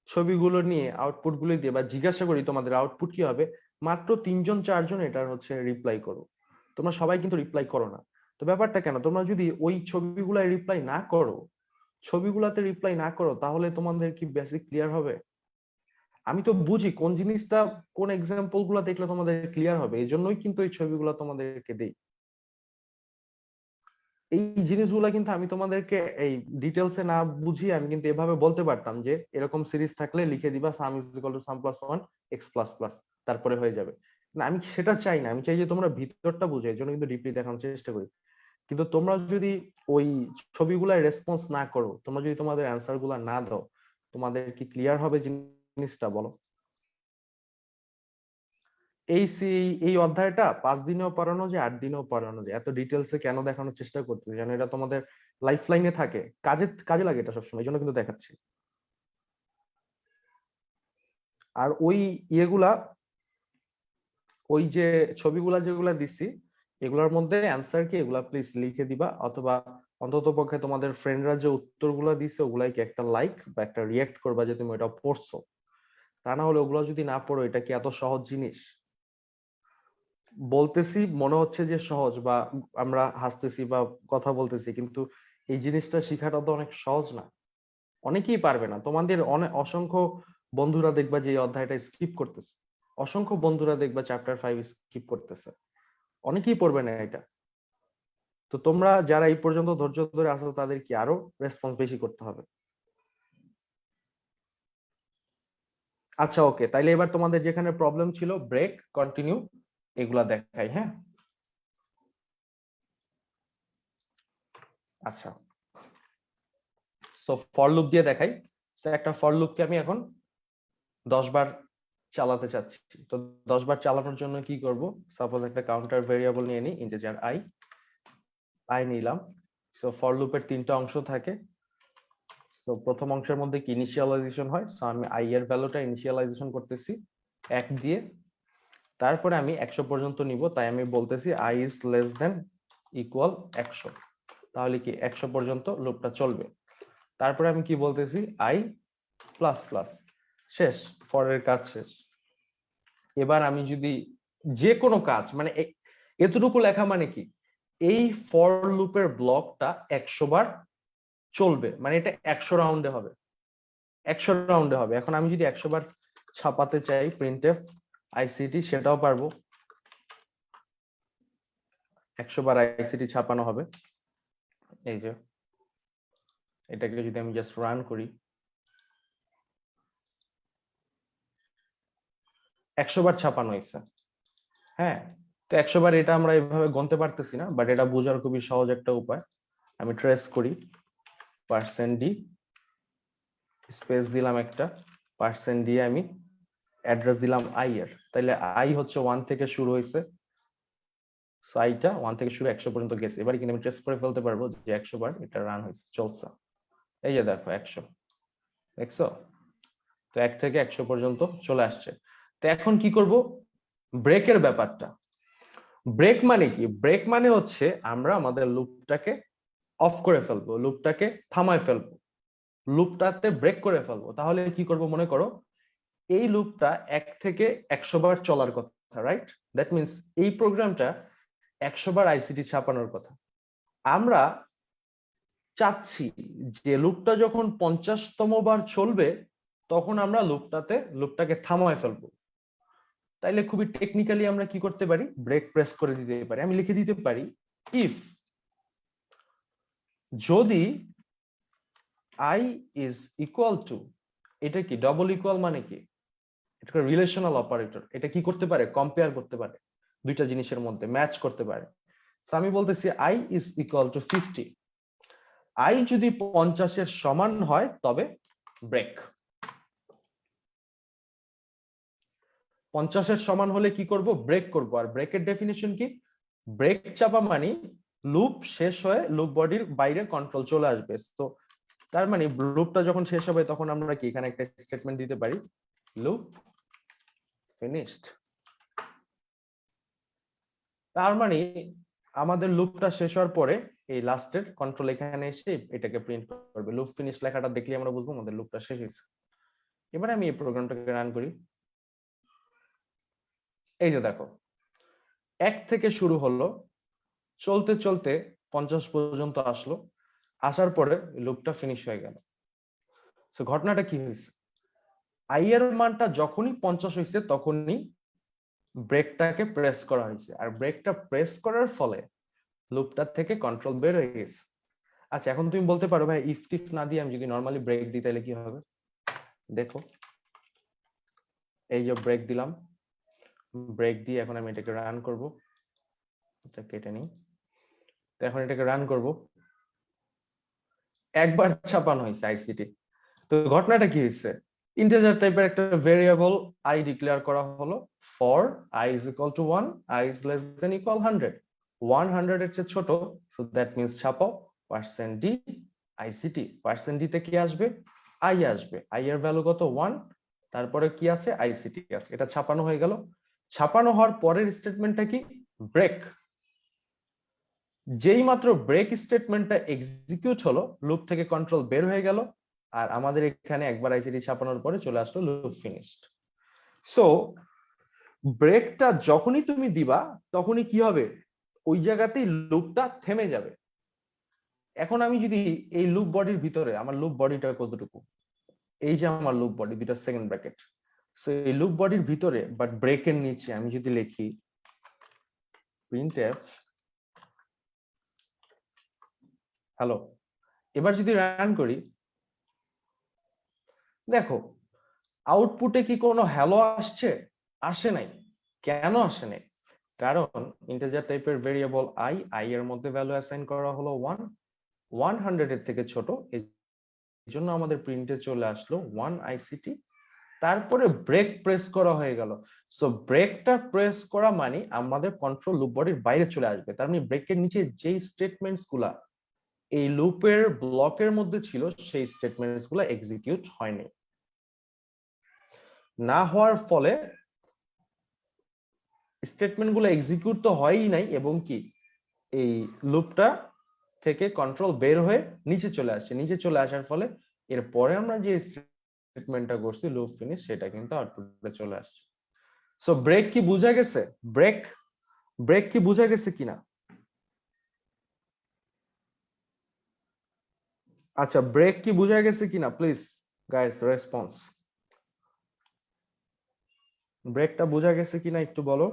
ছবিগুলো নিয়ে আউটপুট গুলো দিয়ে, বা জিজ্ঞাসা করি তোমাদের আউটপুট কি হবে, মাত্র 3-4 জন এটার হচ্ছে রিপ্লাই করো। তোমরা সবাই কিন্তু রিপ্লাই করো না। তো ব্যাপারটা কেন? তোমরা যদি ওই ছবিগুলাই রিপ্লাই না করো, ছবিগুলাতে রিপ্লাই না করো, তাহলে তোমাদের কি বেসিক ক্লিয়ার হবে? আমি তো বুঝি কোন জিনিসটা, কোন এক্সাম্পল গুলা দেখলে তোমাদের ক্লিয়ার হবে, এই জন্যই কিন্তু এই ছবিগুলো তোমাদেরকে দেই। এই জিনিসগুলা কিন্তু আমি তোমাদেরকে এই ডিটেলসে না বুঝিয়ে আমি কিন্তু এভাবে বলতে পারতাম যে এরকম সিরিজ থাকলে লিখে দিবা সাম is equal to sum plus one x plus plus, তারপরে হয়ে যাবে। না, আমি সেটা চাই না। আমি চাই যে তোমরা ভিতরটা বুঝো, এই জন্য কিন্তু ডিপলি দেখানোর চেষ্টা করি। কিন্তু তোমরা যদি ওই ছবিগুলা রেসপন্স না করো, তোমরা যদি তোমাদের অ্যান্সার গুলা না দাও, তোমাদের কি ক্লিয়ার হবে জিনিসটা? বলো। এই অধ্যায়টা 5 দিনেও পড়ানো যায়, 8 দিনেও পড়ানো যায়। এত ডিটেলসে কেন দেখানোর চেষ্টা করতেছি? যেন এটা তোমাদের লাইফ লাইনে থাকে, কাজে কাজে লাগে এটা সবসময়, এই জন্য কিন্তু দেখাচ্ছি। আর ওই ইয়েগুলা, ওই যে ছবিগুলা যেগুলা দিছি, এগুলার মধ্যে অ্যান্সার কি এগুলা প্লিজ লিখে দিবা, অথবা অন্তত পক্ষে তোমাদের ফ্রেন্ডরা যে উত্তরগুলা দিছে ওগুলাকে একটা লাইক বা একটা রিয়েক্ট করবা যে তুমি এটা পড়ছো। তা না হলে ওগুলো যদি না পড়ো, এটা কি এত সহজ জিনিস? বলতেছি মনে হচ্ছে যে সহজ, বা আমরা হাসতেছি বা কথা বলতেছি, কিন্তু এই জিনিসটা শেখাটা তো অনেক সহজ না। অনেকেই পারবে না। তোমাদের অনেক অসংখ্য বন্ধুরা দেখবা যে এই অধ্যায়টা স্কিপ করতেছে, অসংখ্য বন্ধুরা দেখবা চ্যাপ্টার 5 স্কিপ করতেছে, অনেকেই পড়বে না এটা। তো তোমরা যারা এই পর্যন্ত ধৈর্য ধরে আসো, তাদের কি আরো রেসপন্স বেশি করতে হবে। আচ্ছা ওকে, তাইলে এবার তোমাদের যেখানে প্রবলেম ছিল, ব্রেক, কন্টিনিউ, এগুলা দেখাই। হ্যাঁ, আচ্ছা, সো ফর লুপ দিয়ে দেখাই। একটা ফর লুপকে আমি এখন 10 বার চালাতে চাচ্ছি। তো 10 বার চালানোর জন্য কি করব? সাপোজ একটা কাউন্টার ভেরিয়েবল নিয়ে নিই, ইন্টিজার আই নিলাম। সো ফর লুপের 3টা অংশ থাকে। সো প্রথম অংশের মধ্যে কি ইনিশিয়ালাইজেশন হয়, সো আমি আই এর ভ্যালুটা ইনিশিয়ালাইজেশন করতেছি 1 দিয়ে। তারপরে আমি 100 পর্যন্ত নিব, তাই আমি বলতেছি I is less than equal 100। তাহলে কি 100 পর্যন্ত লুপটা চলবে। তারপরে আমি কি বলতেছি, আই প্লাস প্লাস, শেষ, ফরের কাজ শেষ। এবার আমি যদি যে কোনো কাজ মানে এতটুকু লেখা মানে কি, এই ফর লুপের ব্লকটা 100 বার চলবে, মানে এটা 100 রাউন্ডে হবে, 100 রাউন্ডে হবে। এখন আমি যদি 100 বার ছাপাতে চাই প্রিন্টএফ আইসিটি, সেটাও পারবো, 100 বার আইসিটি ছাপানো হবে। এই যে এটাকে যদি আমি জাস্ট রান করি, 100 বার ছাপানো হয়েছে। হ্যাঁ, তো 100 বার এটা আমরা এভাবে গণতে পারতেছি না, বাট এটা বোঝার খুবই সহজ একটা উপায়। আমি ট্রেস করি, %d স্পেস দিলাম একটা, % দিয়ে আমি অ্যাড্রেস দিলাম আই এর, তাহলে আই হচ্ছে 1 থেকে শুরু হয়েছে, সাইটা 1 থেকে শুরু 100 পর্যন্ত গেছে। এবার কিন্তু আমি ট্রেস করে ফেলতে পারবো যে 100 বার এটা রান হয়েছে, চলছে। এই যে দেখো 100, দেখছো? তো 1 থেকে 100 পর্যন্ত চলে আসছে। তো এখন কি করব, ব্রেকের ব্যাপারটা। ব্রেক মানে কি? ব্রেক মানে হচ্ছে আমরা আমাদের লুপটাকে অফ করে ফেলবো, লুপটাকে থামায় ফেলবো, লুপটাতে ব্রেক করে ফেলবো। তাহলে কি করব, মনে করো এই লুপটা 1 থেকে 100 বার চলার কথা, রাইট? দ্যাট মিন্স এই প্রোগ্রামটা 100 বার আইসিটি ছাপানোর কথা। আমরা চাচ্ছি যে লুপটা যখন 50তম বার চলবে তখন আমরা লুপটাকে থামায় ফেলবো। তাইলে খুবই টেকনিক্যালি আমরা কি করতে পারি, ব্রেক প্রেস করে দিতে পারি। আমি লিখে দিতে পারি ইফ, যদি আই ইজ ইকুয়াল টু, এটা কি ডবল ইকুয়াল মানে কি, এটা রিলেশনাল অপারেটর, এটা কি করতে পারে, কম্পেয়ার করতে পারে, দুইটা জিনিসের মধ্যে ম্যাচ করতে পারে। সো আমি বলতেছি I is equal two 50, I যদি 50-এর সমান হয় তবে ব্রেক। 50-এর সমান হলে কি করব, ব্রেক করব। আর ব্রেকের ডেফিনিশন কি, ব্রেক চাপা মানে লুপ শেষ হয়ে লুপ বডির বাইরে কন্ট্রোল চলে আসবে। তো তার মানে লুপটা যখন শেষ হবে তখন আমরা কি এখানে একটা স্টেটমেন্ট দিতে পারি, লুপ ফিনিশড। তার মানে আমাদের লুপটা শেষ হওয়ার পরে এই লাস্টের কন্ট্রোল এখানে এসে এটাকে প্রিন্ট করবে। লুপ ফিনিশ লেখাটা দেখলে আমরা বুঝবো আমাদের লুপটা শেষ হয়েছে। এবারে আমি এই প্রোগ্রামটাকে রান করি। এই যে দেখো 1 থেকে শুরু হলো, চলতে চলতে 50 পর্যন্ত আসলো, আসার পরে লুপটা ফিনিশ হয়ে গেল। তো ঘটনাটা কি হয়েছে, আই এর মানটা যখনই 50 হয়েছে তখনই ব্রেকটাকে প্রেস করা হয়েছে, আর ব্রেকটা প্রেস করার ফলে লুপটা থেকে কন্ট্রোল বের হয়ে গেছে। আচ্ছা, এখন তুমি বলতে পারো ভাই ইফ টিফ না দিয়ে আমি যদি নরমালি ব্রেক দিই তাহলে কি হবে? দেখো এই যে ব্রেক দিলাম, ব্রেক দিয়ে এখন আমি এটাকে রান করব, এটা কেটে নিই। তো এখন এটাকে রান করব, একবার ছাপানো হয়েছে আইসিটি। তো ঘটনাটা কি হয়েছে, ইন্টিজার টাইপের একটা ভেরিয়েবল আই ডিক্লেয়ার করা হলো, for i is equal to 1, i is less than equal 100, 100 এর চেয়ে ছোট, সো দ্যাট মিন্স ছাপাও %d আইসিটি। %d তে কি আসবে, আই আসবে, আই এর ভ্যালু কত 1, তারপরে কি আছে, আইসিটি আছে। এটা ছাপানো হয়ে গেল। ছাপানো হওয়ার পরের স্টেটমেন্টটা কি, ব্রেক। যেই মাত্র ব্রেক স্টেটমেন্টটা এক্সিকিউট হলো, লুপ থেকে কন্ট্রোল বের হয়ে গেল, আর আমাদের এখানে একবার আইসিটি ছাপানোর পরে চলে আসলো লুপ ফিনিশড। সো ব্রেকটা যখনই তুমি দিবা তখনই কি হবে, ওই জায়গাতেই লুপটা থেমে যাবে। এখন আমি যদি এই লুপ বডির ভিতরে, আমার লুপ বডিটা কতটুকু, এই যে আমার লুপ বডি, দুটো সেকেন্ড ব্র্যাকেট, সো এই লুপ বডির ভিতরে বাট ব্রেকের নিচে আমি যদি লিখি printf হ্যালো, এবার যদি রান করি, দেখো আউটপুটে কি কোনো হ্যালো আসছে, আসে নাই। কেন আসে নাই, কারণ ইন্টিজার টাইপের ভেরিয়েবল আই এর মধ্যে ভ্যালু অ্যাসাইন করা হলো 1, 100 এর থেকে ছোট, এই জন্য আমাদের প্রিন্টে চলে আসলো 1 আইসিটি, তারপরে ব্রেক প্রেস করা হয়ে গেল। সো ব্রেকটা প্রেস করা মানে আমাদের কন্ট্রোল লুপ বডির বাইরে চলে আসবে, তার মানে ব্রেকের নিচে যেই স্টেটমেন্টস গুলা এই লুপের ব্লকের মধ্যে ছিল সেই স্টেটমেন্টস গুলা এক্সিকিউট হয়নি। না হওয়ার ফলে স্টেটমেন্ট গুলো এক্সিকিউট তো হয়ই নাই, এবং কি এই লুপটা থেকে কন্ট্রোল বের হয়ে নিচে চলে আসছে। নিচে চলে আসার ফলে এরপরে আমরা যে স্টেটমেন্টটা করছি লুপ ফিনিশ, সেটা কিন্তু আউটপুটে চলে আসছে। সো ব্রেক কি বোঝা গেছে? ব্রেক ব্রেক কি বোঝা গেছে কিনা? আচ্ছা, ব্রেক কি বোঝা গেছে কিনা প্লিজ গাইস রেসপন্স। ব্রেকটা বোঝা গেছে কিনা একটু বলো।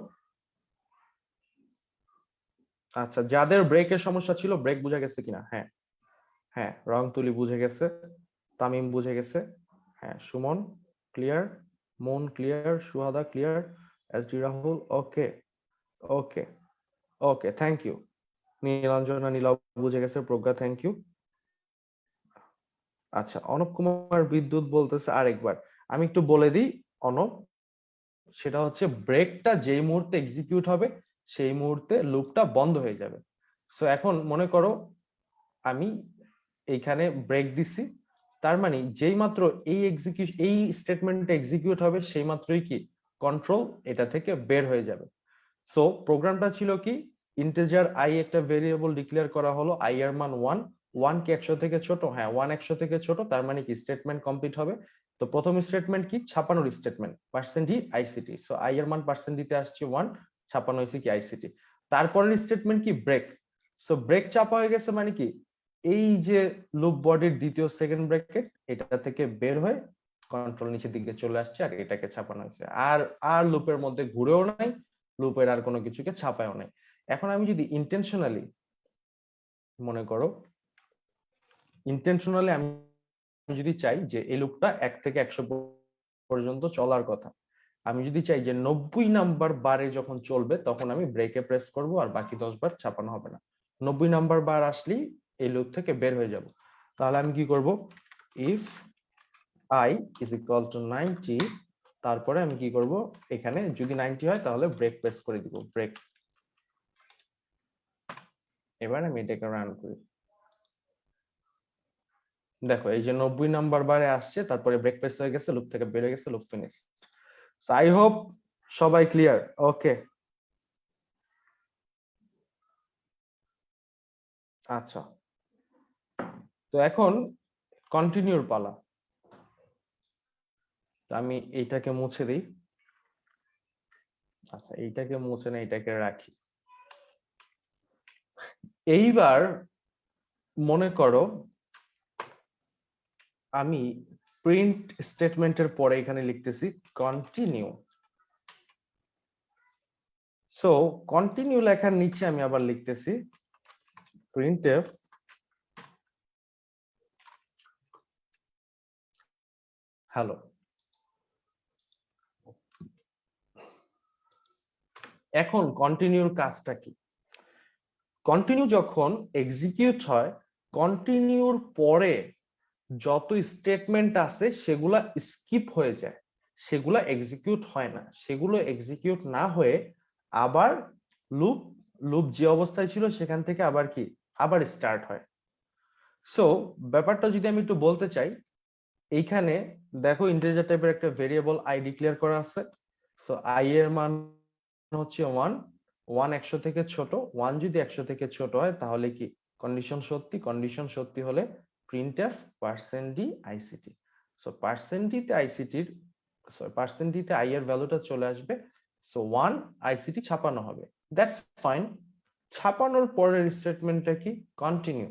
আচ্ছা, যাদের ব্রেকের সমস্যা ছিল ব্রেক বোঝা গেছে কিনা? হ্যাঁ হ্যাঁ, রংতুলি বুঝে গেছে, তামিম বুঝে গেছে, হ্যাঁ Suman clear, Mon clear, Suhada clear, S D Rahul okay okay okay thank you, Nilanjana Nila বুঝে গেছে, প্রজ্ঞা থ্যাংক ইউ। আচ্ছা, অনুপ কুমার বিদ্যুৎ বলতেছে আরেকবার, আমি একটু বলে দিই অনুপ, সেটা হচ্ছে ব্রেকটা যেই মুহূর্তে এক্সিকিউট হবে সেই মুহূর্তে লুপটা বন্ধ হয়ে যাবে। সো এখন মনে করো আমি এইখানে ব্রেক দিছি, তার মানে যেই মাত্র এই স্টেটমেন্টটা এক্সিকিউট হবে সেই মাত্রই কি কন্ট্রোল এটা থেকে বের হয়ে যাবে। সো প্রোগ্রামটা ছিল কি, ইন্টিজার আই একটা ভেরিয়েবল ডিক্লেয়ার করা হলো, আই এর মান 1, 1 কি 100 থেকে ছোট? হ্যাঁ 1 100 থেকে ছোট, তার মানে কি স্টেটমেন্ট কমপ্লিট হবে। তো প্রথম স্টেটমেন্ট কি, ছাপানোর statement percent ICT. So i এর মান পার্সেন্ট দিতে আসছে 1, ছাপানো হয়েছে কি আইসিটি। তারপরের স্টেটমেন্ট কি, ব্রেক। সো ব্রেক চাপা হয়ে গেছে মানে কি এই যে লুপ বডির দ্বিতীয় সেকেন্ড ব্রেকেট এটা থেকে বের হয়ে কন্ট্রোল নিচের দিকে চলে আসছে, আর এটাকে ছাপানো হয়েছে। আর আর লুপের মধ্যে ঘুরেও নাই, লুপের আর কোনো কিছুকে ছাপায়ও নাই। এখন আমি যদি ইন্টেনশনালি মনে করো, ইন্টেনশনালি আমি যদি চাই যে এই লুপটা 1 থেকে 100 পর্যন্ত চলার কথা, আমি যদি চাই যে 90 নাম্বার বারে যখন চলবে তখন আমি ব্রেকে প্রেস করব আর বাকি 10 বার ছাপানো হবে না, 90 নাম্বার বার আসলেই এই লুপ থেকে বের হয়ে যাব। তাহলে আমি কি করব, if i is equal to 90, তারপরে আমি কি করব, এখানে যদি 90 হয় তাহলে ব্রেক প্রেস করে দিব, ব্রেক। এবার আমি এটাকে রান করি, দেখো এই যে 90 নাম্বার বারে আসছে, তারপরে ব্রেক প্রেস হয়ে গেছে, লুপ থেকে বের হয়ে গেছে, loop finish. So I hope সবাই ক্লিয়ার। ওকে আচ্ছা, তো এখন কন্টিনিউর পালা। আমি এইটাকে মুছে দিই, আচ্ছা এইটাকে মুছে না এটাকে রাখি। এইবার মনে করো আমি প্রিন্ট স্টেটমেন্টের পরে এখানে লিখতেছি কন্টিনিউ। সো কন্টিনিউ লেখার নিচে আমি আবার লিখতেছি প্রিন্টএফ হ্যালো। এখন কন্টিনিউর কাজটা কি, কন্টিনিউ যখন এক্সিকিউট হয়, কন্টিনিউর পরে যত স্টেটমেন্ট আছে সেগুলা স্কিপ হয়ে যায়, সেগুলা এক্সিকিউট হয় না, সেগুলো এক্সিকিউট না হয়ে আবার লুপ লুপ যে অবস্থায় ছিল সেখান থেকে আবার কি আবার স্টার্ট হয়। সো ব্যাপারটা যদি আমি একটু বলতে চাই, এইখানে দেখো ইন্টিজার টাইপের একটা ভেরিয়েবল আই ডিক্লেয়ার করা আছে। সো আই এর মান হচ্ছে 1, 1 100 থেকে ছোট, 1 যদি 100 থেকে ছোট হয় তাহলে কি কন্ডিশন সত্যি, কন্ডিশন সত্যি হলে printf %d ICT. So %d তে আইসিটির %d তে আই এর ভ্যালুটা চলে আসবে। সো 1 আইসিটি ছাপানো হবে, দ্যাটস ফাইন। ছাপানোর পরের স্টেটমেন্টটা কি, কন্টিনিউ।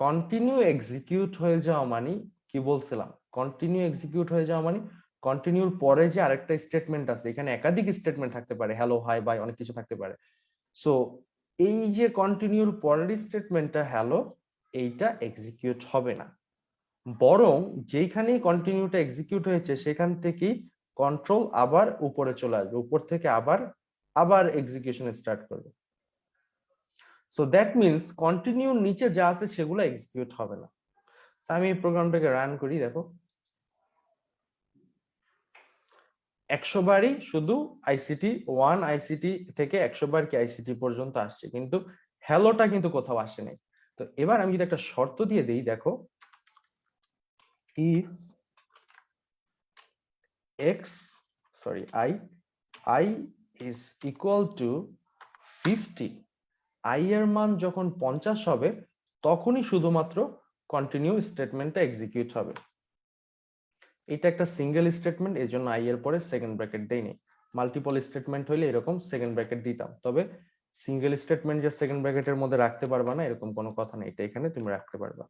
কন্টিনিউ এক্সিকিউট হয়ে যাওয়া মানে কি বলছিলাম, কন্টিনিউ এক্সিকিউট হয়ে যাওয়া মানে কন্টিনিউর পরে যে আরেকটা স্টেটমেন্ট আছে, এখানে একাধিক স্টেটমেন্ট থাকতে পারে, হ্যালো হাই বাই অনেক কিছু থাকতে পারে। সো এই যে কন্টিনিউর পরের স্টেটমেন্টটা হ্যালো, এইটা এক্সিকিউট হবে না, বরং যেখানেই কন্টিনিউটা এক্সিকিউট হয়েছে সেখান থেকেই কন্ট্রোল আবার উপরে চলে আসবে, উপর থেকে আবার আবার এক্সিকিউশন স্টার্ট করবে। সো দ্যাট মিনস কন্টিনিউর নিচে যা আছে সেগুলো এক্সিকিউট হবে না। আমি এই প্রোগ্রামটাকে রান করি, দেখো 100 বারই শুধু আইসিটি 1 আইসিটি থেকে 100 বার কি আইসিটি পর্যন্ত আসছে, কিন্তু হ্যালোটা কিন্তু কোথাও আসে নাই। তো এবার আমি যদি একটা শর্ত দিয়ে দিই, দেখো if i is equal to 50, i এর মান যখন 50 হবে তখনই শুধুমাত্র কন্টিনিউ স্টেটমেন্টটা এক্সিকিউট হবে। এটা একটা সিঙ্গেল স্টেটমেন্ট, এই জন্য আই এর পরে সেকেন্ড ব্র্যাকেট দেইনি। মাল্টিপল স্টেটমেন্ট হইলে এরকম সেকেন্ড ব্র্যাকেট দিতাম, তবে সিঙ্গেল স্টেটমেন্ট যে সেকেন্ড ব্র্যাকেটের মধ্যে রাখতে পারবা না এরকম কোনো কথা নেই, এটা এখানে তুমি রাখতে পারবা।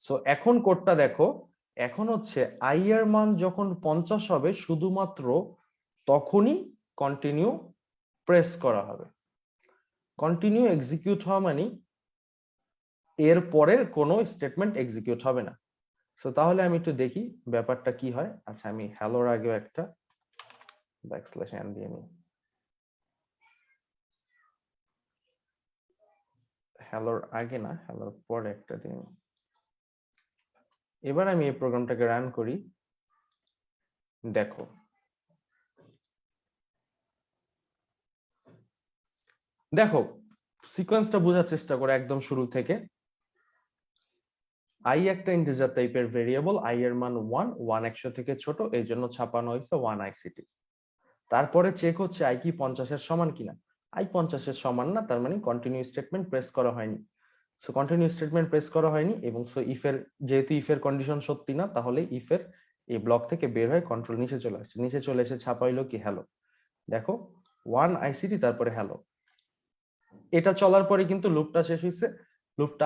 সো এখন কোডটা দেখো, এখন হচ্ছে আই এর মান যখন 50 হবে শুধুমাত্র তখনই কন্টিনিউ প্রেস করা হবে। কন্টিনিউ এক্সিকিউট হওয়া মানে এর পরের কোনো স্টেটমেন্ট এক্সিকিউট হবে না। সো তাহলে আমি একটু দেখি ব্যাপারটা কি হয়। আচ্ছা, আমি হ্যালোর আগেও একটা ব্যাকস্ল্যাশ এন দিয়ে নিই, হ্যালোর আগে না, হ্যালোর পরে একটা দিয়ে নিই। এবার আমি এই প্রোগ্রামটাকে রান করি, দেখো দেখো সিকোয়েন্সটা বোঝার চেষ্টা করে একদম শুরু থেকে। আই একটা ইন্টিজার টাইপের ভেরিয়েবল, আই এর মান 1, 1 100 থেকে ছোট, এই জন্য ছাপানো হয়েছে 1 আইসিটি। তারপরে চেক হচ্ছে আই কি 50 এর সমান কিনা, আই 50 এর সমান না, তার মানে কন্টিনিউ স্টেটমেন্ট প্রেস করা হয়নি। সো কন্টিনিউ স্টেটমেন্ট প্রেস করা হয়নি, এবং সো ইফের যেহেতু ইফের কন্ডিশন সত্যি না, তাহলে ইফের এই ব্লক থেকে বের হয়ে কন্ট্রোল নিচে চলে আসছে, নিচে চলে এসে ছাপা হইলো কি হ্যালো। দেখো 1 আইসিটি তারপরে হ্যালো। এটা চলার পরে কিন্তু লুপটা শেষ হয়েছে, লুপটা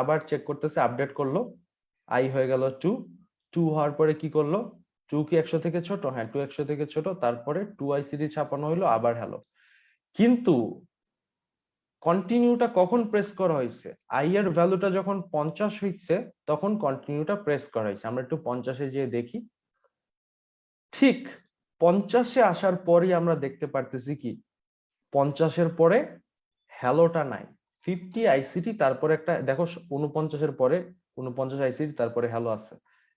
আবার চেক করতেছে, আপডেট করলো, আই হয়ে গেল 2, 2 হওয়ার পরে কি করলো, 2 কি 100 থেকে ছোট, হ্যাঁ 2 100 থেকে ছোট, তারপরে 2 আইসিটি ছাপানো হইলো, আবার হ্যালো। কিন্তু কন্টিনিউটা কখন প্রেস করা হয়েছে, আই এর ভ্যালুটা যখন 50 হয়েছে তখন কন্টিনিউটা প্রেস করা হয়েছে। আমরা একটু 50-এ যেয়ে দেখি, ঠিক 50-এ আসার পরই আমরা দেখতে পারতেছি কি 50-এর পরে হ্যালোটা নাই, 50 আইসিটি তারপরে একটা দেখো 49-এর পরে 49 আইসিটি তারপরে হ্যালো আছে,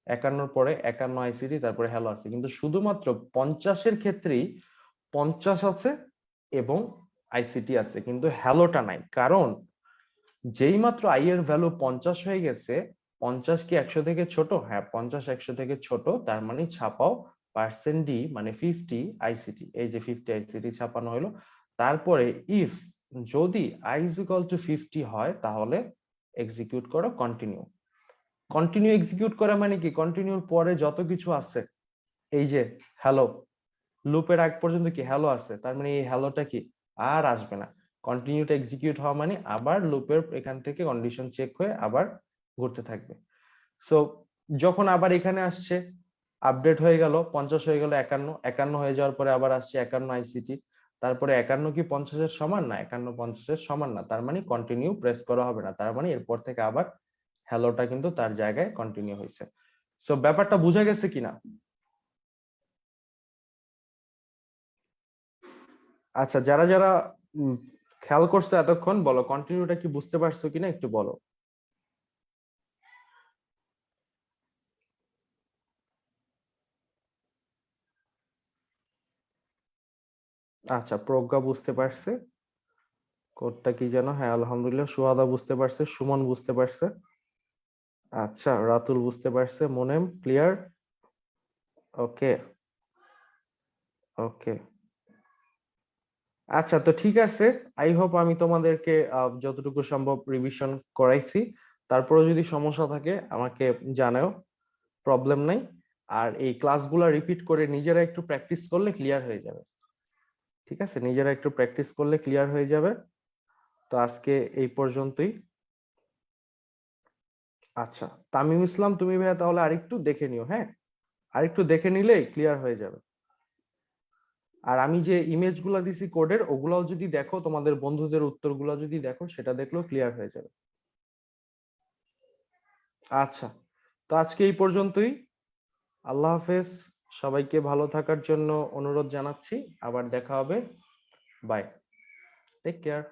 51-এর পরে 51 আইসিটি তারপরে হ্যালো আছে, কিন্তু শুধুমাত্র 50-এর ক্ষেত্রেই 50 আছে এবং আইসিটি আছে, কিন্তু হ্যালোটা নাই। কারণ যেই মাত্র আই এর ভ্যালু 50 হয়ে গেছে, 50 কি 100 থেকে ছোট, হ্যাঁ 50 100 থেকে ছোট, তার মানে ছাপাও %d মানে 50 আইসিটি, এই যে 50 আইসিটি ছাপানো হলো। তারপরে ইফ যদি i is equal to 50 হয় তাহলে এক্সিকিউট করো কন্টিনিউ। কন্টিনিউ এক্সিকিউট করা মানে কি, কন্টিনিউর পরে যত কিছু আছে, এই যে হ্যালো, লুপের আগ পর্যন্ত কি হ্যালো আছে, তার মানে এই হ্যালোটা কি আর আসবে না। কন্টিনিউটা এক্সিকিউট হওয়া মানে আবার লুপের এখান থেকে কন্ডিশন চেক হয়ে আবার ঘুরতে থাকবে। সো যখন আবার এখানে আসছে, আপডেট হয়ে গেল, 50 হয়ে গেল 51, 51 হয়ে যাওয়ার পরে আবার আসছে 51 আইসিটি, তারপরে 51 কি 50-এর সমান না, 51 50-এর সমান না, তার মানে কন্টিনিউ প্রেস করা হবে না, তার মানে এরপর থেকে আবার হ্যালোটা কিন্তু তার জায়গায় কন্টিনিউ হয়েছে। সো ব্যাপারটা বোঝা গেছে কিনা? আচ্ছা, যারা যারা খেয়াল করছো এতক্ষণ বলো কন্টিনিউটা কি বুঝতে পারছো কিনা একটু বলো। আচ্ছা, প্রজ্ঞা বুঝতে পারছে, কোডটা কি যেন, হ্যাঁ আলহামদুলিল্লাহ, সুহাদা বুঝতে পারছে, সুমন বুঝতে পারছে, আচ্ছা রাতুল বুঝতে পারছে, মোনেম ক্লিয়ার, ওকে ওকে। আচ্ছা, তো ঠিক আছে, আই হোপ আমি তোমাদেরকে যতটুকু সম্ভব রিভিশন করাইছি। তারপরে যদি সমস্যা থাকে আমাকে জানাও, প্রবলেম নাই। আর এই ক্লাসগুলো রিপিট করে নিজেরা একটু প্র্যাকটিস করলে ক্লিয়ার হয়ে যাবে। ঠিক আছে, নিজেরা একটু প্র্যাকটিস করলে ক্লিয়ার হয়ে যাবে। তো আজকে এই পর্যন্তই। আচ্ছা তামিম ইসলাম, তুমি ভাইয়া তাহলে আরেকটু দেখে নিও, হ্যাঁ আরেকটু দেখে নিলেই ক্লিয়ার হয়ে যাবে। আর আমি যে ইমেজ গুলা দিছি কোডের, ওগুলাও যদি দেখো, তোমাদের বন্ধুদের উত্তরগুলো যদি দেখো, সেটা দেখলেও ক্লিয়ার হয়ে যাবে। আচ্ছা, তো আজকে এই পর্যন্তই। আল্লাহ হাফেজ। সবাইকে ভালো থাকার জন্য অনুরোধ জানাচ্ছি। আবার দেখা হবে। Bye, take care.